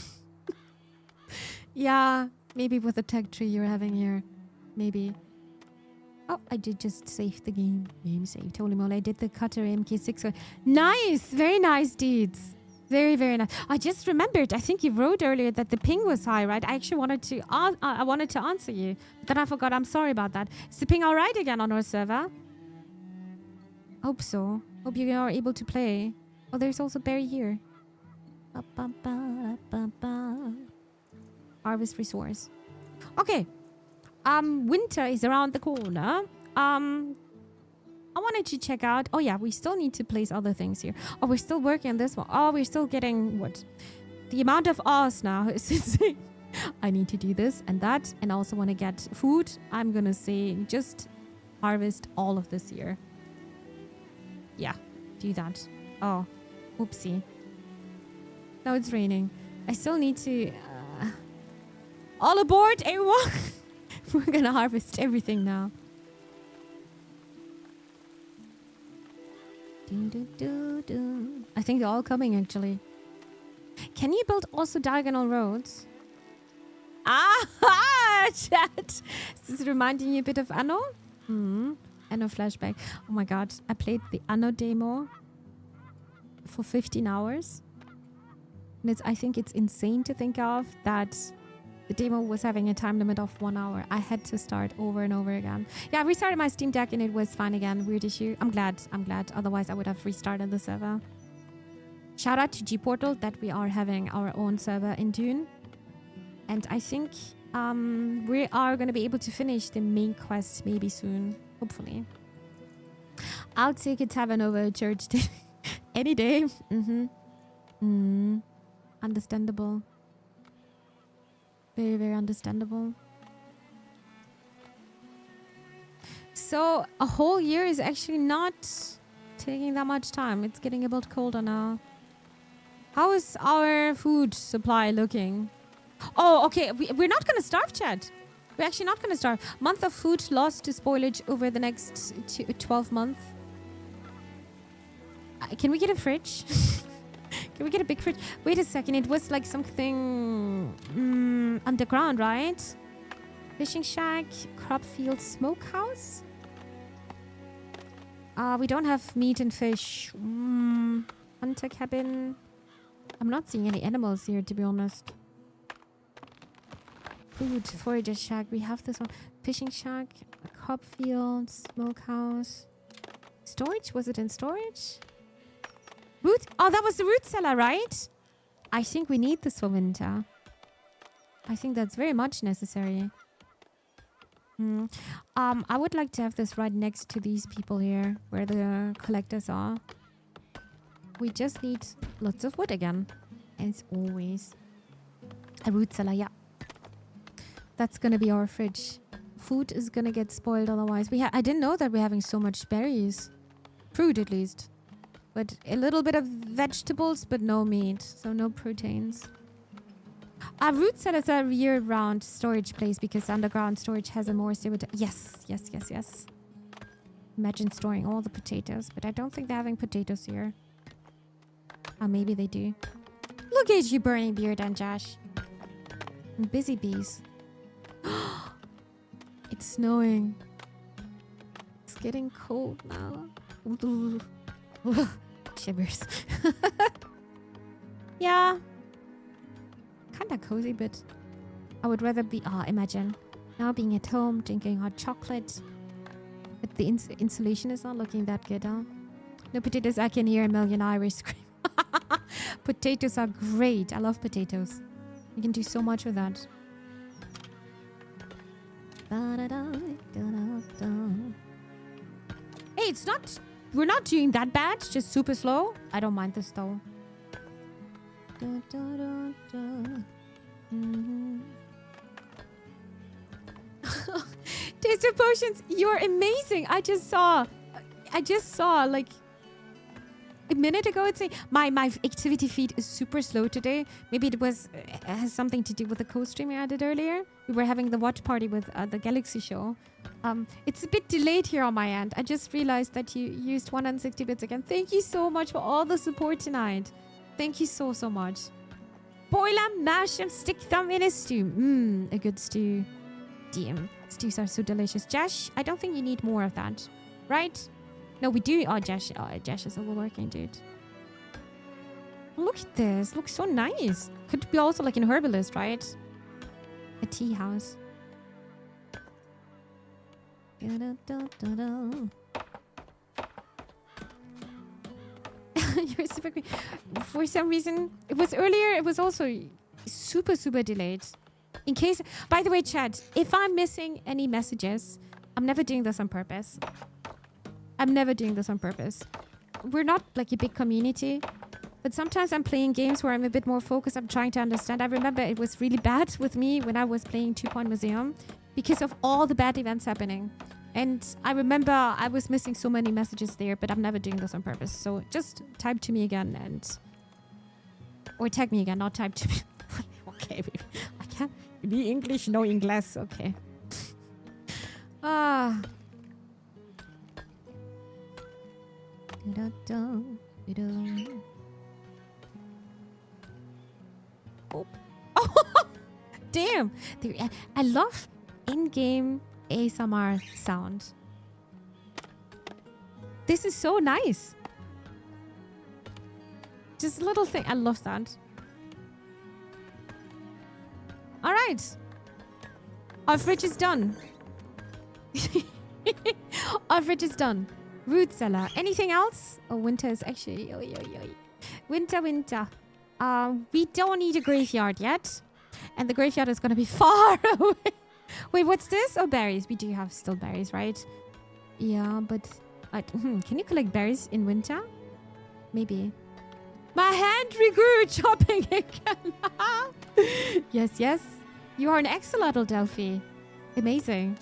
Yeah, maybe with the tech tree you're having here. Maybe. Oh, I did just save the game. Game saved. Holy moly, I did the Cutter MK6. Nice! Very nice, dudes. Very, very nice. I just remembered. I think you wrote earlier that the ping was high, right? I actually wanted to answer you. But then I forgot. I'm sorry about that. Is the ping alright again on our server? Hope so. Hope you are able to play. Oh, there's also Barry here. Harvest resource. Okay. Winter is around the corner. I wanted to check out... Oh, yeah, we still need to place other things here. Oh, we're still working on this one. Oh, we're still getting... What? The amount of R's now is insane. I need to do this and that. And I also want to get food. I'm going to say just harvest all of this here. Yeah, do that. Oh, oopsie. Now it's raining. I still need to... all aboard, everyone! We're going to harvest everything now. I think they're all coming, actually. Can you build also diagonal roads? Ah, chat! Is this reminding you a bit of Anno? Anno flashback. Oh my god, I played the Anno demo for 15 hours. And I think it's insane to think of that The demo was having a time limit of 1 hour. I had to start over and over again. Yeah, I restarted my Steam Deck and it was fine again. Weird issue. I'm glad. Otherwise, I would have restarted the server. Shout out to G-Portal that we are having our own server in Dune. And I think we are going to be able to finish the main quest maybe soon. Hopefully. I'll take a tavern over a church any day. Understandable. Very, very understandable. So a whole year is actually not taking that much time. It's getting a bit colder now. How is our food supply looking? Oh, okay. We're not going to starve, chat. We're actually not going to starve. Month of food lost to spoilage over the next 12 months. Can we get a fridge? Can we get a big fridge? Wait a second. It was like something underground, right? Fishing shack, crop field, smokehouse. We don't have meat and fish. Hunter cabin. I'm not seeing any animals here, to be honest. Food, forager shack. We have this one. Fishing shack, crop field, smokehouse. Storage? Was it in storage? Root? Oh, that was the root cellar, right? I think we need this for winter. I think that's very much necessary. I would like to have this right next to these people here, where the collectors are. We just need lots of wood again, as always. A root cellar, yeah. That's gonna be our fridge. Food is gonna get spoiled otherwise. I didn't know that we're having so much berries. Fruit, at least. But a little bit of vegetables, but no meat. So no proteins. Root cellar is a year-round storage place because underground storage has a more stable... Yes. Imagine storing all the potatoes. But I don't think they're having potatoes here. Oh, maybe they do. Look at you burning beer then, Josh. Busy bees. It's snowing. It's getting cold now. Shivers. Yeah. Kinda cozy, but I would rather be... imagine. Now being at home, drinking hot chocolate. But the insulation is not looking that good, huh? No potatoes, I can hear a million Irish scream. Potatoes are great. I love potatoes. You can do so much with that. Hey, it's not... We're not doing that bad. Just super slow. I don't mind this though. Taste of potions. You're amazing. I just saw like a minute ago. It's saying my activity feed is super slow today. Maybe it has something to do with the co-stream I did earlier. We were having the watch party with the Galaxy show. It's a bit delayed here on my end. I just realized that you used 160 bits again. Thank you so much for all the support tonight. Thank you so much. Boil them, mash them, stick them in a stew. A good stew. Damn, stews are so delicious. Josh, I don't think you need more of that, right? No, we do. Oh, Josh is overworking, dude. Look at this. Looks so nice. Could be also like an herbalist, right? A tea house. You're super quick. For some reason, it was earlier. It was also super delayed. In case, by the way, chat, if I'm missing any messages, I'm never doing this on purpose. We're not like a big community, but sometimes I'm playing games where I'm a bit more focused. I'm trying to understand. I remember it was really bad with me when I was playing 2 Point Museum because of all the bad events happening. And I remember I was missing so many messages there, but I'm never doing this on purpose. So just type to me again or tag me again, not type to me. Okay, I can't be English, no English. Okay. Oh. Damn. I love in-game ASMR sound. This is so nice. Just a little thing. I love that. All right. Our fridge is done. Our fridge is done. Root cellar. Anything else? Oh, winter is actually... Oy, oy, oy. Winter. We don't need a graveyard yet. And the graveyard is going to be far away. Wait, what's this? Oh, berries. We do have still berries, right? Yeah, but... can you collect berries in winter? Maybe. My hand regrew chopping again. Yes. You are an excellent Delphi. Amazing.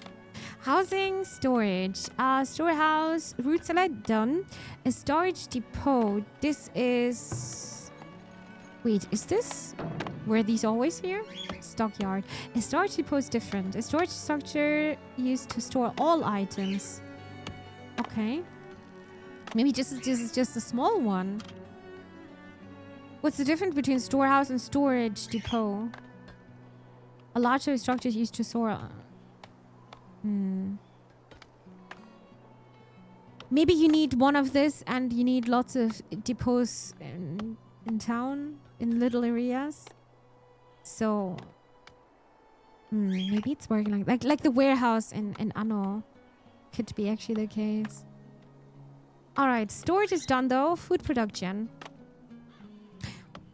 Housing, storage. Storehouse, root cellar, done. A storage depot. This is... Wait, is this where these always here? Stockyard. A storage depot is different. A storage structure used to store all items. Okay. Maybe this is just a small one. What's the difference between storehouse and storage depot? A larger structure is used to store... Maybe you need one of this and you need lots of depots in town, in little areas. So... maybe it's working like the warehouse in Anno. Could be actually the case. Alright, storage is done though. Food production.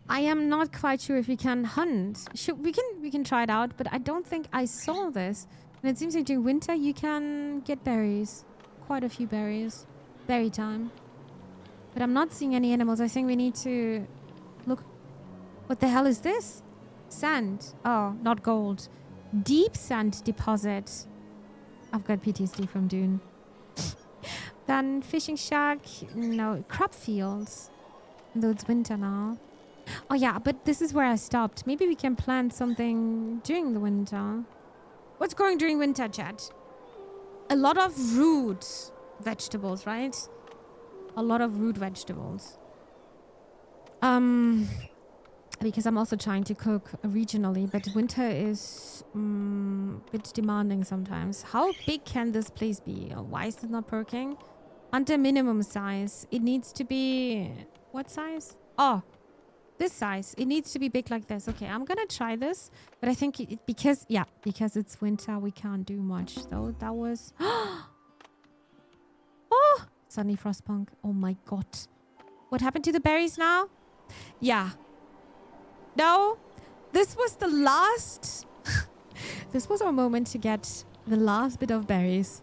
I am not quite sure if we can hunt. We can try it out, but I don't think I saw this. And it seems like during winter you can get berries. Quite a few berries. Berry time. But I'm not seeing any animals. I think we need to look. What the hell is this? Sand. Oh, not gold. Deep sand deposit. I've got PTSD from Dune. Then fishing shack. No, crop fields. Though it's winter now. Oh yeah, but this is where I stopped. Maybe we can plant something during the winter. What's growing during winter, chat? A lot of root vegetables, right? A lot of root vegetables. Because I'm also trying to cook regionally, but winter is a bit demanding sometimes. How big can this place be? Oh, why is it not perking? Under minimum size. It needs to be... What size? Oh, this size. It needs to be big like this. Okay, I'm gonna try this. But I think because it's winter, we can't do much. So that was... Oh! Sunny Frostpunk. Oh my god. What happened to the berries now? Yeah. No. This was the last... This was our moment to get the last bit of berries.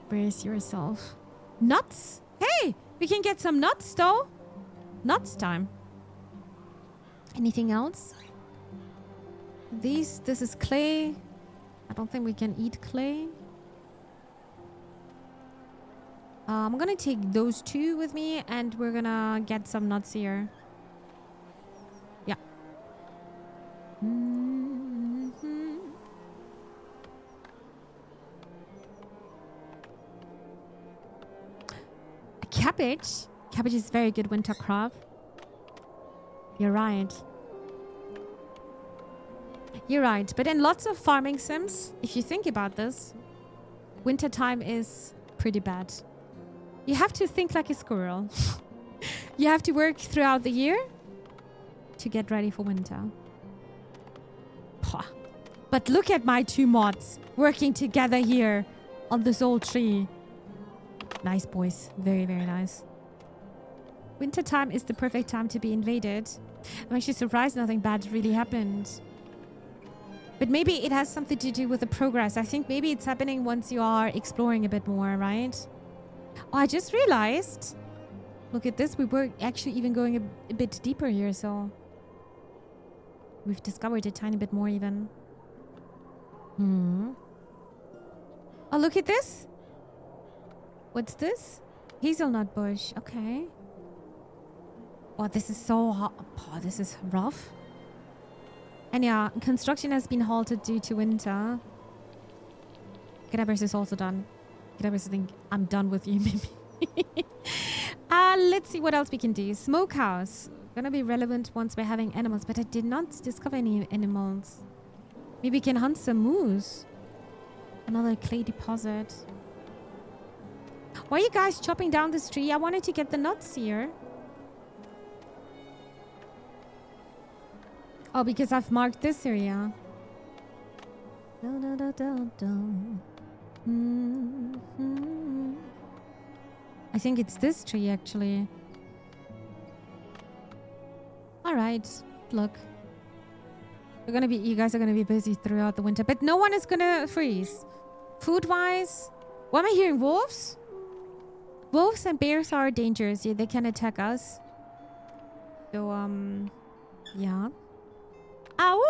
Brace yourself. Nuts? Hey! We can get some nuts though. Nuts time. Anything else? This is clay. I don't think we can eat clay. I'm gonna take those two with me and we're gonna get some nuts here. Yeah. Cabbage. Cabbage is very good winter crop. You're right. You're right. But in lots of farming sims, if you think about this, wintertime is pretty bad. You have to think like a squirrel. You have to work throughout the year to get ready for winter. Pah. But look at my two mods working together here on this old tree. Nice, boys. Very, very nice. Wintertime is the perfect time to be invaded. I'm actually surprised nothing bad really happened. But maybe it has something to do with the progress. I think maybe it's happening once you are exploring a bit more, right? Oh, I just realized. Look at this. We were actually even going a bit deeper here, so... We've discovered a tiny bit more even. Oh, look at this. What's this? Hazelnut bush. Okay. Oh, this is so hot. Oh, this is rough. And yeah, construction has been halted due to winter. Grabbers is also done. Grabbers think I'm done with you, maybe. Let's see what else we can do. Smokehouse. Gonna be relevant once we're having animals, but I did not discover any animals. Maybe we can hunt some moose. Another clay deposit. Why are you guys chopping down this tree? I wanted to get the nuts here. Oh, because I've marked this area. I think it's this tree, actually. All right, look. You guys are gonna be busy throughout the winter, but no one is gonna freeze. Food-wise, what am I hearing? Wolves? Wolves and bears are dangerous. Yeah, they can attack us. So, yeah. Ow!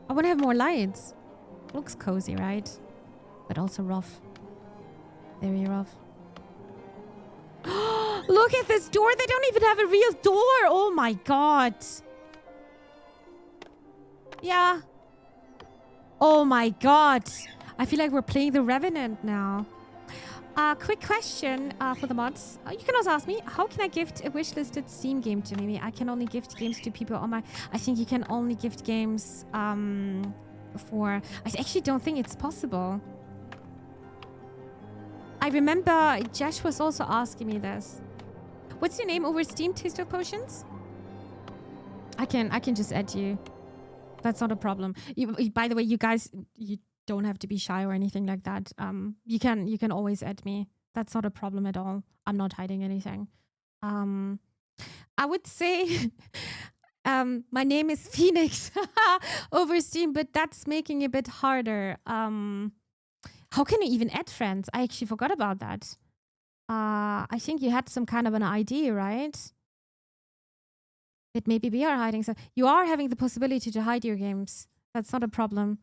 I want to have more lights. Looks cozy, right? But also rough. Very rough. Look at this door. They don't even have a real door. Oh my god. Yeah. Oh my god. I feel like we're playing the Revenant now. Quick question for the mods. You can also ask me, how can I gift a wishlisted Steam game to me? I can only gift games to people on my... I think you can only gift games for... I actually don't think it's possible. I remember Josh was also asking me this. What's your name over Steam, Taste of Potions? I can just add you. That's not a problem. By the way, you guys... You don't have to be shy or anything like that. You can always add me. That's not a problem at all. I'm not hiding anything. I would say my name is Phoenix over Steam, but that's making it a bit harder. How can you even add friends? I actually forgot about that. I think you had some kind of an ID, right? But maybe we are hiding. So you are having the possibility to hide your games. That's not a problem.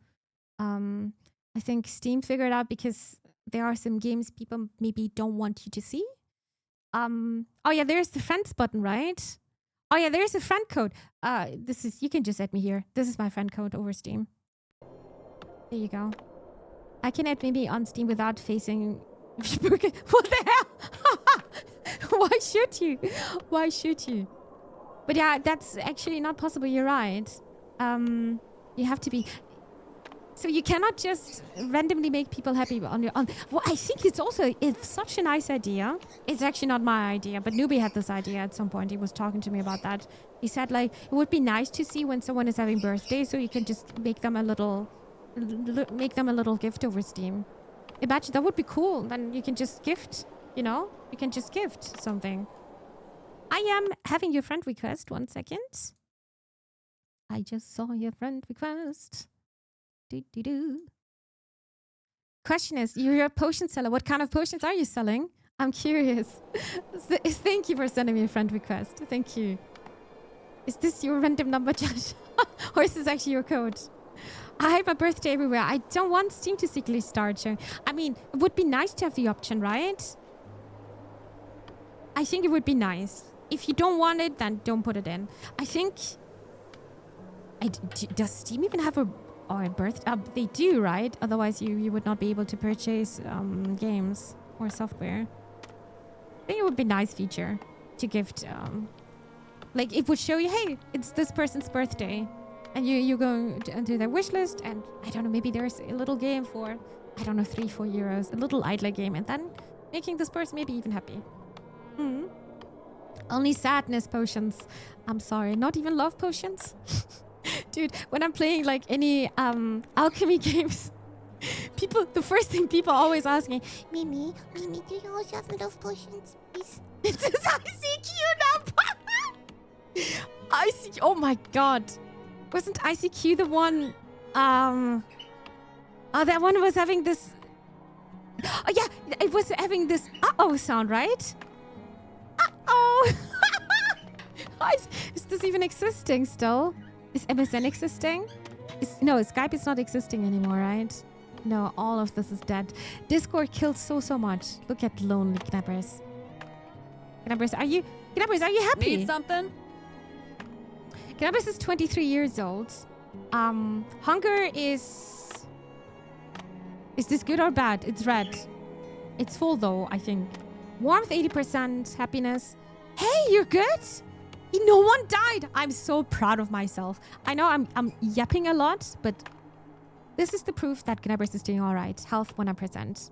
I think Steam figured out because there are some games people maybe don't want you to see. Oh yeah, there's the friends button, right? Oh yeah, there's a friend code. You can just add me here. This is my friend code over Steam. There you go. I can add maybe on Steam without facing... What the hell? Why should you? Why should you? But yeah, that's actually not possible. You're right. You have to be... So you cannot just randomly make people happy on your own. Well, I think it's such a nice idea. It's actually not my idea, but Newbie had this idea at some point. He was talking to me about that. He said, like, it would be nice to see when someone is having birthday, so you can just make them a little gift over Steam. Imagine, that would be cool. Then you can just gift, you know? You can just gift something. I am having your friend request. 1 second. I just saw your friend request. Question is, you're a potion seller. What kind of potions are you selling? I'm curious. Thank you for sending me a friend request. Thank you. Is this your random number, Josh? Or is this actually your code? I have my birthday everywhere. I don't want Steam to secretly start showing. I mean, it would be nice to have the option, right? I think it would be nice. If you don't want it, then don't put it in. I think... Does Steam even have a... Or a birthday? They do, right? Otherwise, you would not be able to purchase games or software. I think it would be a nice feature to gift. Like, it would show you, hey, it's this person's birthday. And you go into their wish list, and I don't know, maybe there's a little game for, I don't know, 3-4 euros. A little idler game, and then making this person maybe even happy. Only sadness potions. I'm sorry, not even love potions? Dude, when I'm playing like any alchemy games, the first thing people always ask me, Mimi, do you also have love potions, please? It's ICQ now. ICQ, oh my god. Wasn't ICQ the one, oh, that one was having this, oh yeah, it was having this uh-oh sound, right? Uh-oh. Is this even existing still? Is MSN existing? No, Skype is not existing anymore, right? No, all of this is dead. Discord killed so much. Look at lonely Knappers. Knappers, are you happy? Need something? Knappers is 23 years old. Hunger is this good or bad? It's red. It's full though, I think. Warmth 80%, happiness. Hey, you're good? No one died. I'm so proud of myself. I know I'm yapping a lot, but This is the proof that Gnabbers is doing all right. Health 100%.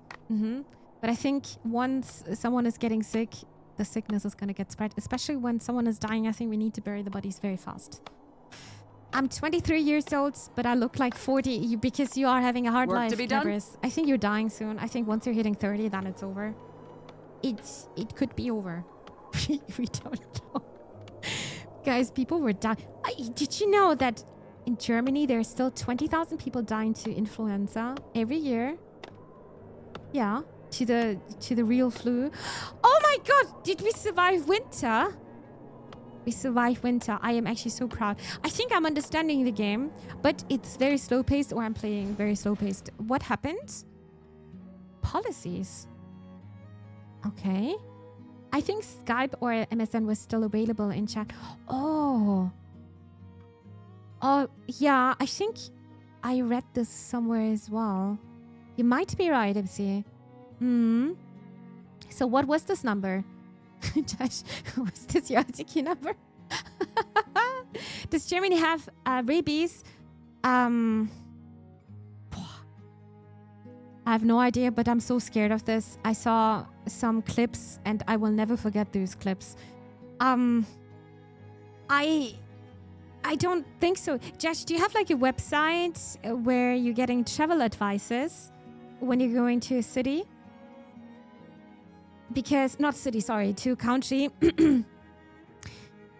But I think once someone is getting sick, the sickness is going to get spread. Especially when someone is dying, I think we need to bury the bodies very fast. I'm 23 years old, but I look like 40 because you are having a hard life, Gnabbers. I think you're dying soon. I think once you're hitting 30, then it's over. It could be over. We don't know. Guys, people were dying. Did you know that in Germany, there's still 20,000 people dying to influenza every year? Yeah, to the real flu. Oh my god, did we survive winter? We survived winter. I am actually so proud. I think I'm understanding the game, but it's very slow paced, or I'm playing very slow paced. What happened? Policies. Okay. I think Skype or MSN was still available in chat. Oh. Oh, yeah. I think I read this somewhere as well. You might be right, MC. So what was this number? Josh, was this your ICQ number? Does Germany have rabies? I have no idea, but I'm so scared of this. I saw some clips and I will never forget those clips. I don't think so. Josh, do you have like a website where you're getting travel advices when you're going to a city? Because, not city, sorry, to a country.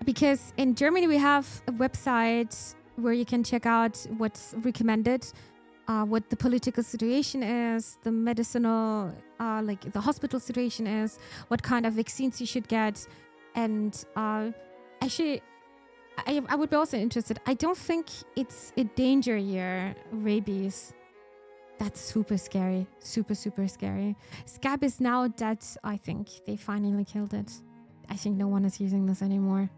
Because in Germany we have a website where you can check out what's recommended. What the political situation is, the medicinal, like the hospital situation is, what kind of vaccines you should get. And actually, I would be also interested. I don't think it's a danger here, rabies. That's super scary. Super, super scary. Scab is now dead, I think. They finally killed it. I think no one is using this anymore.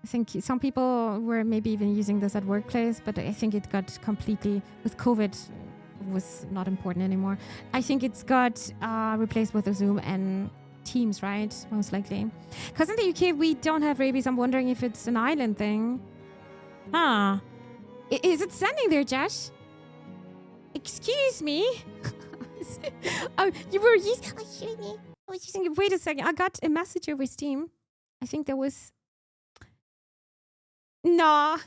I think some people were maybe even using this at workplace, but I think it got completely, with COVID, was not important anymore. I think it's got replaced with Zoom and Teams, right? Most likely. Because in the UK, we don't have rabies. I'm wondering if it's an island thing. Huh. Is it standing there, Josh? Excuse me? You were using... I was using it. Wait a second. I got a message over Steam. I think there was... Nah.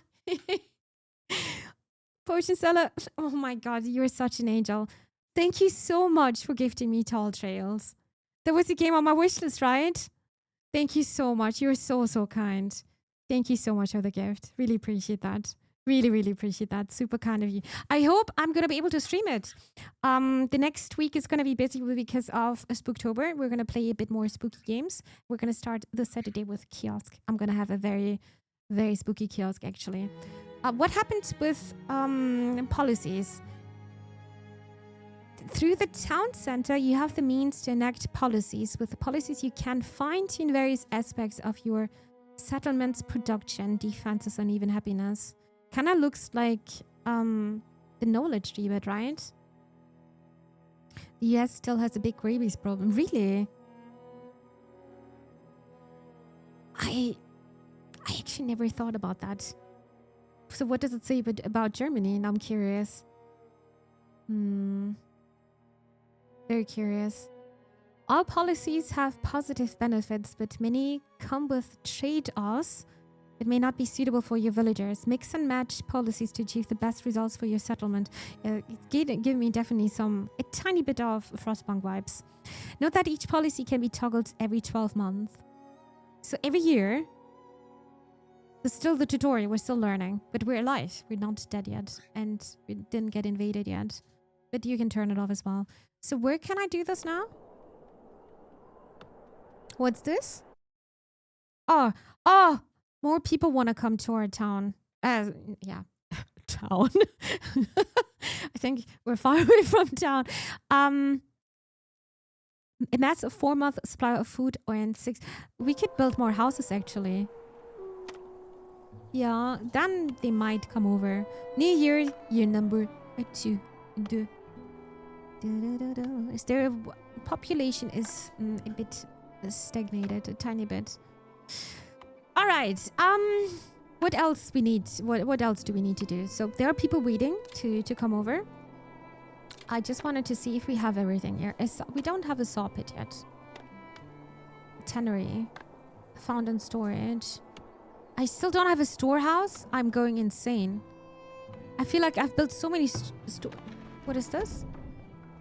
Potion seller. Oh my god, you're such an angel. Thank you so much for gifting me Tall Trails. There was a game on my wishlist, right? Thank you so much. You're so, so kind. Thank you so much for the gift. Really appreciate that. Really, really appreciate that. Super kind of you. I hope I'm going to be able to stream it. The next week is going to be busy because of Spooktober. We're going to play a bit more spooky games. We're going to start this Saturday with Kiosk. I'm going to have a very, very spooky kiosk, actually. What happened with policies? Through the town center, you have the means to enact policies. With the policies, you can fine-tune various aspects of your settlement's production, defenses, and even happiness. Kind of looks like the knowledge tree, but right? The US still has a big rabies problem. Really? I actually never thought about that. So what does it say about Germany? And I'm curious. Very curious. All policies have positive benefits, but many come with trade-offs that may not be suitable for your villagers. Mix and match policies to achieve the best results for your settlement. Give me definitely a tiny bit of Frostpunk vibes. Note that each policy can be toggled every 12 months. So every year, it's still the tutorial, we're still learning, but we're alive. We're not dead yet, and we didn't get invaded yet. But you can turn it off as well. So where can I do this now? What's this? Oh, more people want to come to our town. Yeah, town. I think we're far away from town. A massive 4-month supply of food and 6. We could build more houses, actually. Yeah, then they might come over. New Year, year number 2. Is there population is a bit stagnated, a tiny bit. All right. What else we need? What else do we need to do? So there are people waiting to come over. I just wanted to see if we have everything here. We don't have a saw pit yet. Tannery. Found in storage. I still don't have a storehouse. I'm going insane. I feel like I've built so many What is this?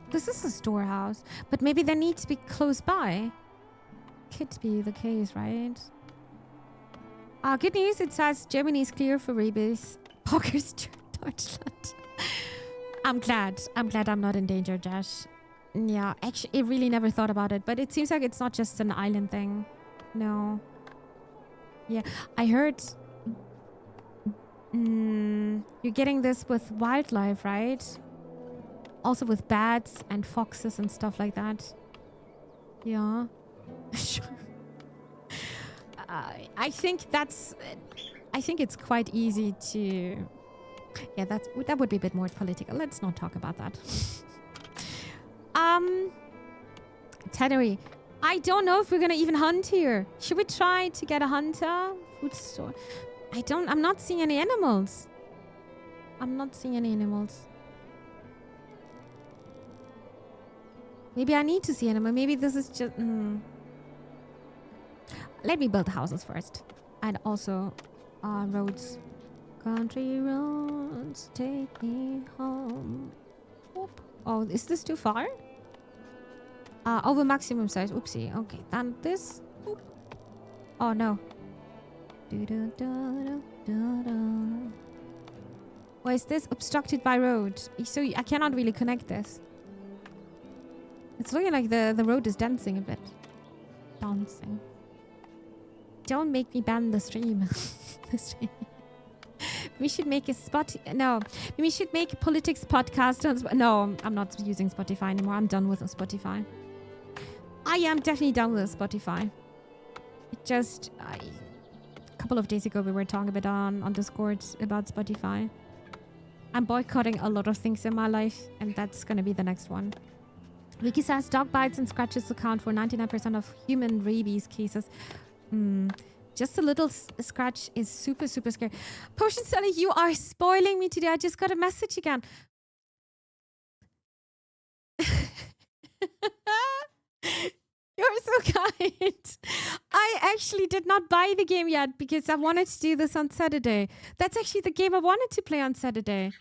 This is a storehouse. But maybe they need to be close by. Could be the case, right? Good news. It says Germany is clear for rabies. Poggers Deutschland. I'm glad I'm not in danger, Josh. Yeah, actually, I really never thought about it. But it seems like it's not just an island thing. No. Yeah, I heard... you're getting this with wildlife, right? Also with bats and foxes and stuff like that. Yeah. Sure. I think that's... I think it's quite easy to... Yeah, that would be a bit more political. Let's not talk about that. Tannery. I don't know if we're gonna even hunt here. Should we try to get a hunter? Food store. I'm not seeing any animals. I'm not seeing any animals. Maybe I need to see animals. Maybe this is just... Let me build houses first. And also roads. Country roads take me home. Oop. Oh, is this too far? Over maximum size. Oopsie. Okay, then this. Oop. Oh no. Why is this obstructed by road? So I cannot really connect this. It's looking like the road is dancing a bit. Dancing. Don't make me ban the stream. The stream. We should make a No, we should make a politics podcast on... No, I'm not using Spotify anymore. I'm done with Spotify. I am definitely done with Spotify. It just... a couple of days ago, we were talking a bit on Discord about Spotify. I'm boycotting a lot of things in my life, and that's going to be the next one. Wiki says dog bites and scratches account for 99% of human rabies cases. Just a little scratch is super, super scary. Potion Seller, you are spoiling me today. I just got a message again. You're so kind. I actually did not buy the game yet because I wanted to do this on Saturday. That's actually the game I wanted to play on Saturday.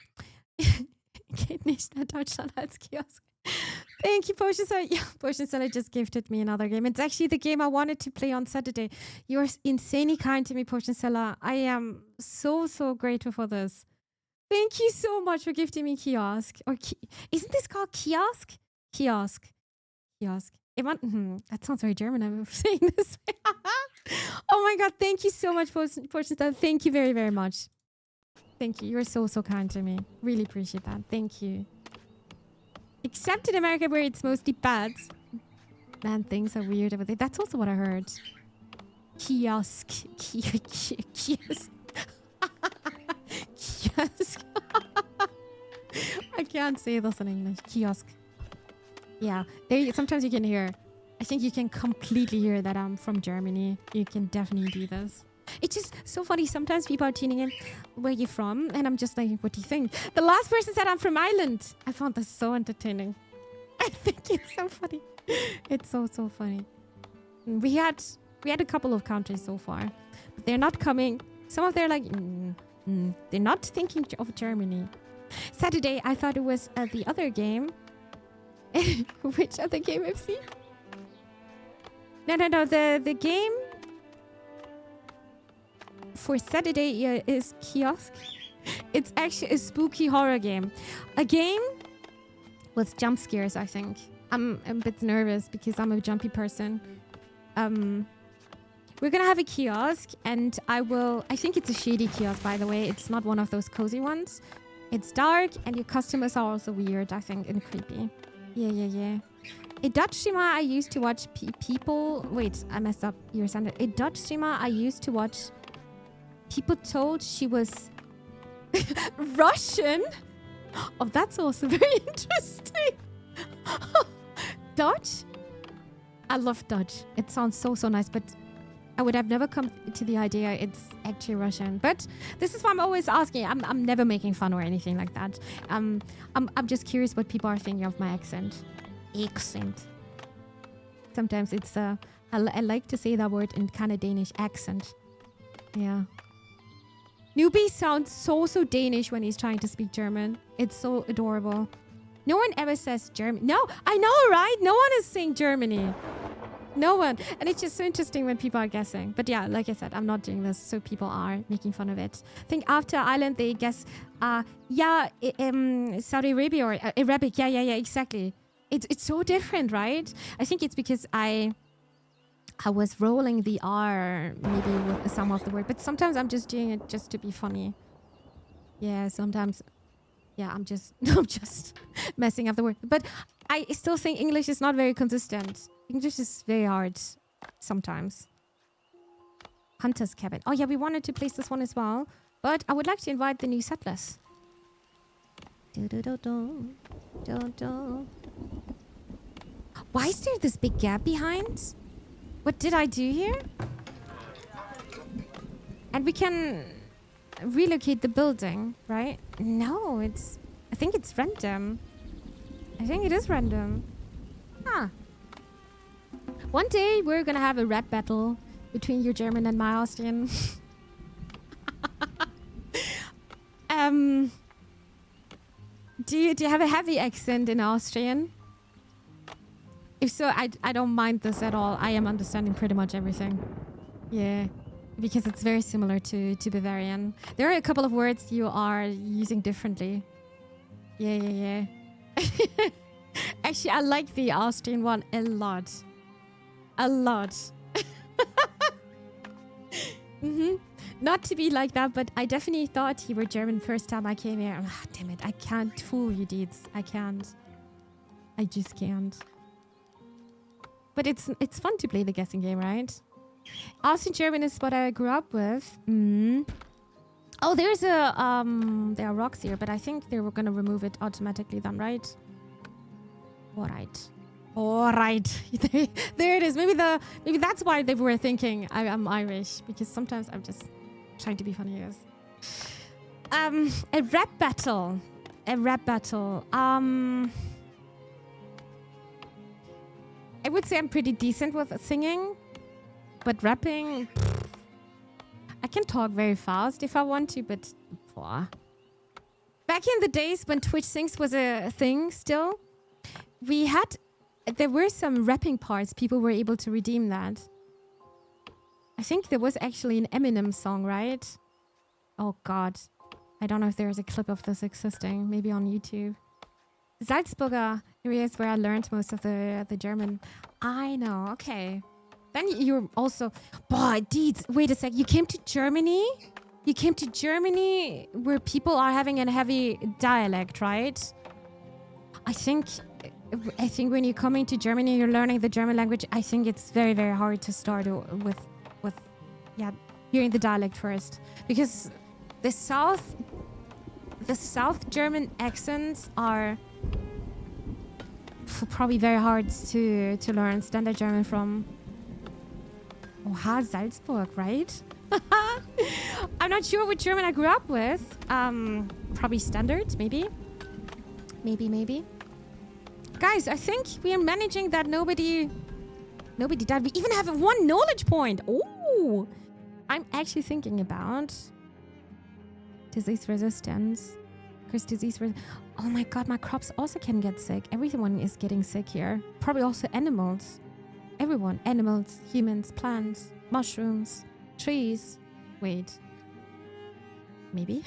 Geht nicht nach Deutschland als Kiosk. Thank you, Potion Seller. Yeah, Potion Seller just gifted me another game. It's actually the game I wanted to play on Saturday. You're insanely kind to me, Potion Seller. I am so, so grateful for this. Thank you so much for gifting me Kiosk. Or isn't this called Kiosk? Kiosk. Kiosk. That sounds very German. I'm saying this. Oh my god, thank you so much, Potion Seller. Thank you very, very much. Thank you. You're so, so kind to me. Really appreciate that. Thank you. Except in America where it's mostly bats. Man, things are weird over there. That's also what I heard. Kiosk. Kiosk. Kiosk. I can't say this in English. Kiosk. Yeah. Sometimes you can hear. I think you can completely hear that I'm from Germany. You can definitely do this. It's just so funny. Sometimes people are tuning in. Where are you from? And I'm just like, what do you think? The last person said I'm from Ireland. I found this so entertaining. I think it's so funny. It's so, so funny. We had a couple of countries so far. But they're not coming. Some of them are like, they're not thinking of Germany. Saturday, I thought it was the other game. Which other game, FC? No. The game... for Saturday is Kiosk. It's actually a spooky horror game. A game with jump scares, I think. I'm a bit nervous because I'm a jumpy person. We're gonna have a kiosk and I think it's a shady kiosk, by the way. It's not one of those cozy ones. It's dark and your customers are also weird, I think, and creepy. Yeah. A Dutch streamer I used to watch people... Wait, I messed up your sound. A Dutch streamer I used to watch... People told she was Russian. Oh, that's also very interesting. Dutch? I love Dutch. It sounds so, so nice. But I would have never come to the idea it's actually Russian. But this is why I'm always asking. I'm never making fun or anything like that. I'm just curious what people are thinking of my accent. Accent. Sometimes it's I like to say that word in kind of Danish accent. Yeah. Newbie sounds so Danish when he's trying to speak German. It's so adorable. No one ever says German. No, I know, right? No one is saying Germany. No one. And it's just so interesting when people are guessing. But yeah, like I said, I'm not doing this, so people are making fun of it. I think after Ireland, they guess, Saudi Arabia or Arabic. Yeah, exactly. It's so different, right? I think it's because I was rolling the R maybe with some of the word, but sometimes I'm just doing it just to be funny. Yeah, sometimes, yeah, I'm just messing up the word. But I still think English is not very consistent. English is very hard sometimes. Hunter's Cabin. Oh yeah, we wanted to place this one as well, but I would like to invite the new settlers. Why is there this big gap behind? What did I do here? And we can relocate the building, right? No, I think it's random. I think it is random. Huh. One day we're gonna have a rap battle between your German and my Austrian. Do you have a heavy accent in Austrian? If so, I don't mind this at all. I am understanding pretty much everything. Yeah, because it's very similar to Bavarian. There are a couple of words you are using differently. Yeah. Actually, I like the Austrian one a lot. A lot. Not to be like that, but I definitely thought you were German first time I came here. Oh, damn it, I can't fool you, dudes. I can't. I just can't. But it's fun to play the guessing game, right? Austrian German is what I grew up with. Oh, there are rocks here, but I think they were gonna remove it automatically then, right? All right. There it is. Maybe that's why they were thinking I'm Irish, because sometimes I'm just trying to be funny, yes. A rap battle. I would say I'm pretty decent with singing, but rapping, I can talk very fast if I want to, but back in the days when Twitch Sings was a thing still, there were some rapping parts. People were able to redeem that. I think there was actually an Eminem song, right? Oh God. I don't know if there's a clip of this existing, maybe on YouTube. Salzburger area is where I learned most of the German. I know, okay. Then you're also... Boy, Deeds, wait a sec. You came to Germany? You came to Germany where people are having a heavy dialect, right? I think when you're coming to Germany, you're learning the German language. I think it's very, very hard to start with hearing the dialect first. Because the South German accents are probably very hard to learn standard German from. Oha, Salzburg, right? I'm not sure what German I grew up with. Probably standard, maybe. Maybe. Guys, I think we are managing that nobody died. We even have one knowledge point. Oh, I'm actually thinking about disease resistance. Oh my God, my crops also can get sick. Everyone is getting sick here. Probably also animals. Everyone. Animals, humans, plants, mushrooms, trees. Wait. Maybe?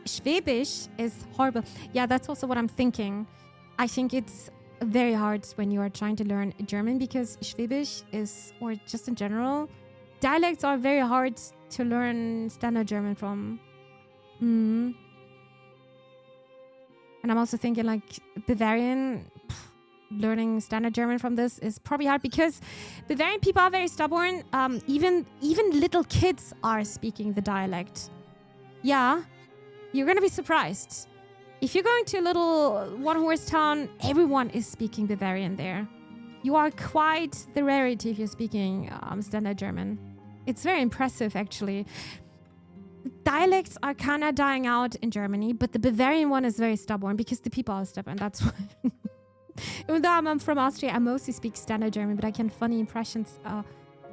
Schwäbisch is horrible. Yeah, that's also what I'm thinking. I think it's very hard when you are trying to learn German because Schwäbisch is, or just in general, dialects are very hard to learn standard German from. And I'm also thinking like Bavarian, learning standard German from this is probably hard because Bavarian people are very stubborn. Even little kids are speaking the dialect. Yeah, you're gonna be surprised. If you're going to a little one-horse town, everyone is speaking Bavarian there. You are quite the rarity if you're speaking standard German. It's very impressive, actually. Dialects are kind of dying out in Germany, but the Bavarian one is very stubborn because the people are stubborn. That's why. Even though I'm from Austria, I mostly speak standard German, but I can funny impressions.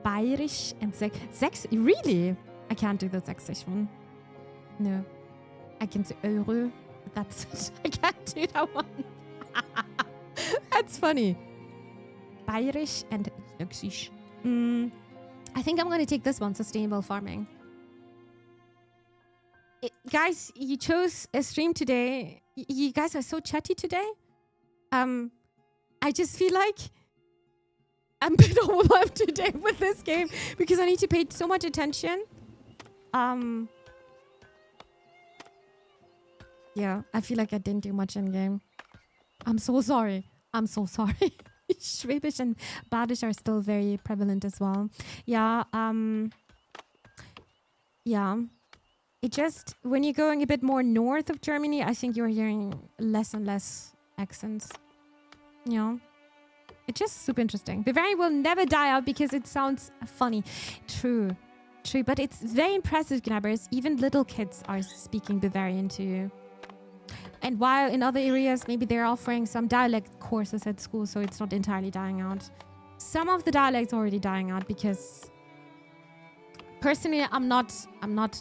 Bayerisch and Sächsisch. Really? I can't do the Sächsisch one. No. I can say Euro. That's it. I can't do that one. That's funny. Bayerisch and Sächsisch. I think I'm going to take this one, sustainable farming. Guys, you chose a stream today. You guys are so chatty today. I just feel like I'm a bit overwhelmed today with this game because I need to pay so much attention. Yeah, I feel like I didn't do much in game. I'm so sorry. I'm so sorry. Schwäbisch and Badisch are still very prevalent as well. Yeah, yeah. It just, when you're going a bit more north of Germany, I think you're hearing less and less accents. Yeah. It's just super interesting. Bavarian will never die out because it sounds funny. True. True. But it's very impressive, Gnabbers. Even little kids are speaking Bavarian to you. And while in other areas, maybe they're offering some dialect courses at school, so it's not entirely dying out. Some of the dialects are already dying out because... Personally, I'm not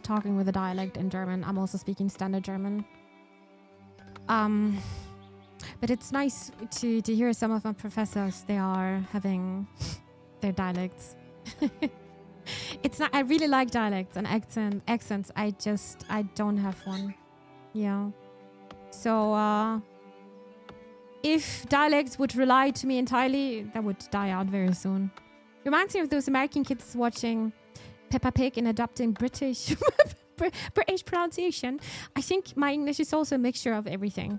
talking with a dialect in German. I'm also speaking standard German. But it's nice to hear some of my professors, they are having their dialects. It's not, I really like dialects and accents. I don't have one. Yeah. So, if dialects would rely to me entirely, that would die out very soon. Reminds me of those American kids watching Peppa Pig and adopting British pronunciation. I think my English is also a mixture of everything.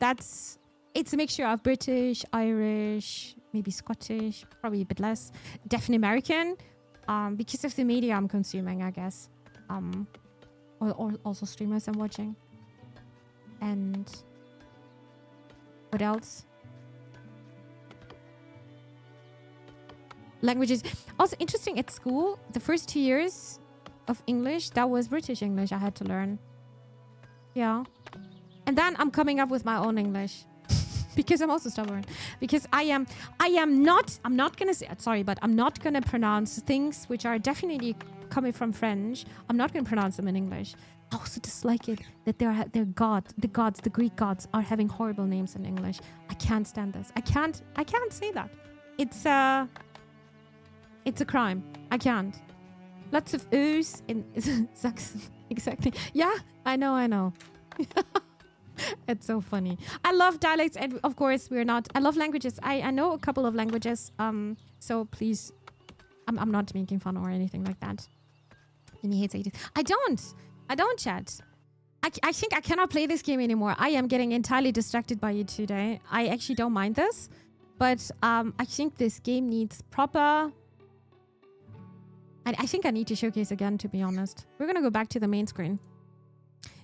It's a mixture of British, Irish, maybe Scottish, probably a bit less. Definitely American, because of the media I'm consuming, I guess. Or also streamers I'm watching. And what else? Languages. Also interesting, at school, the first 2 years of English, that was British English I had to learn. Yeah. And then I'm coming up with my own English. Because I'm also stubborn. Because I'm not gonna say, sorry, but I'm not gonna pronounce things which are definitely coming from French. I'm not gonna pronounce them in English. I also dislike it that the Greek gods are having horrible names in English. I can't stand this. I can't say that. It's a crime. I can't. Lots of oohs in Saxon. Exactly. Yeah, I know. It's so funny. I love dialects, and of course I love languages. I know a couple of languages. So please, I'm not making fun or anything like that. And he hates it. I don't, chat. I think I cannot play this game anymore. I am getting entirely distracted by you today. I actually don't mind this, but I think this game needs proper... I think I need to showcase again, to be honest. We're going to go back to the main screen.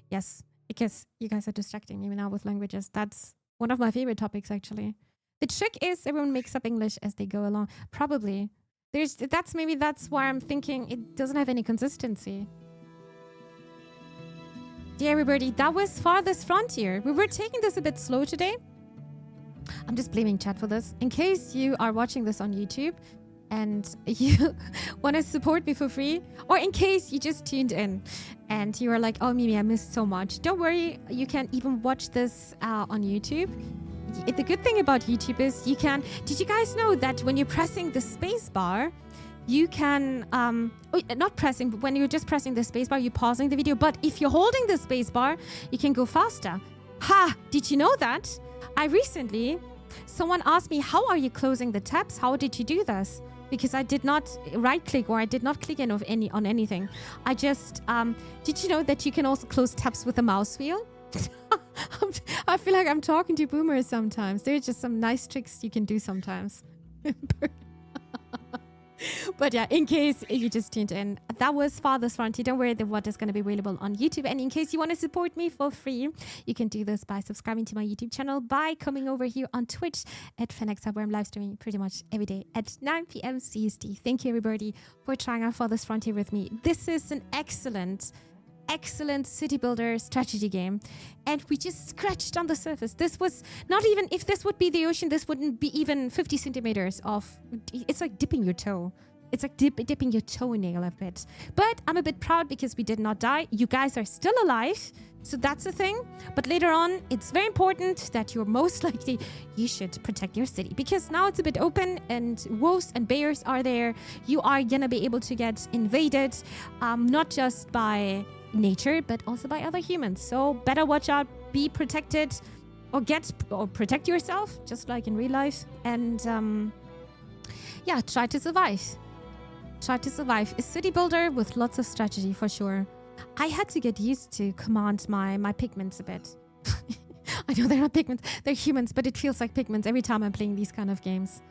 Yes, because you guys are distracting me now with languages. That's one of my favorite topics, actually. The trick is everyone makes up English as they go along. Probably. That's why I'm thinking it doesn't have any consistency. Dear everybody, that was Farthest Frontier. We were taking this a bit slow today. I'm just blaming chat for this. In case you are watching this on YouTube, and you want to support me for free, or in case you just tuned in and you are like, oh Mimi, I missed so much, don't worry, you can even watch this on YouTube. The good thing about YouTube is did you guys know that when you're pressing the space bar, you can not pressing, but when you're just pressing the space bar, you're pausing the video, but if you're holding the space bar, you can go faster. Did you know that? Someone asked me, how are you closing the tabs? How did you do this? Because I did not right click, or I did not click on anything. I just, did you know that you can also close tabs with a mouse wheel? I feel like I'm talking to boomers sometimes. There's just some nice tricks you can do sometimes. But yeah, in case you just tuned in, that was Farthest Frontier. Don't worry, the VOD is going to be available on YouTube. And in case you want to support me for free, you can do this by subscribing to my YouTube channel, by coming over here on Twitch at Phenexa, where I'm live streaming pretty much every day at 9 p.m. CST. Thank you, everybody, for trying out Farthest Frontier with me. This is an excellent city builder strategy game, and we just scratched on the surface. This was not even, if this would be the ocean, this wouldn't be even 50 centimeters off. It's like dipping your toe. It's like dipping your toenail a bit. But I'm a bit proud because we did not die. You guys are still alive, so that's the thing. But later on, it's very important that you're most likely, you should protect your city, because now it's a bit open and wolves and bears are there. You are gonna be able to get invaded, not just by nature, but also by other humans. So better watch out, be protected, or protect yourself, just like in real life. And yeah, try to survive. Try to survive. A city builder with lots of strategy for sure. I had to get used to command my pigments a bit. I know they're not pigments, they're humans, but it feels like pigments every time I'm playing these kind of games.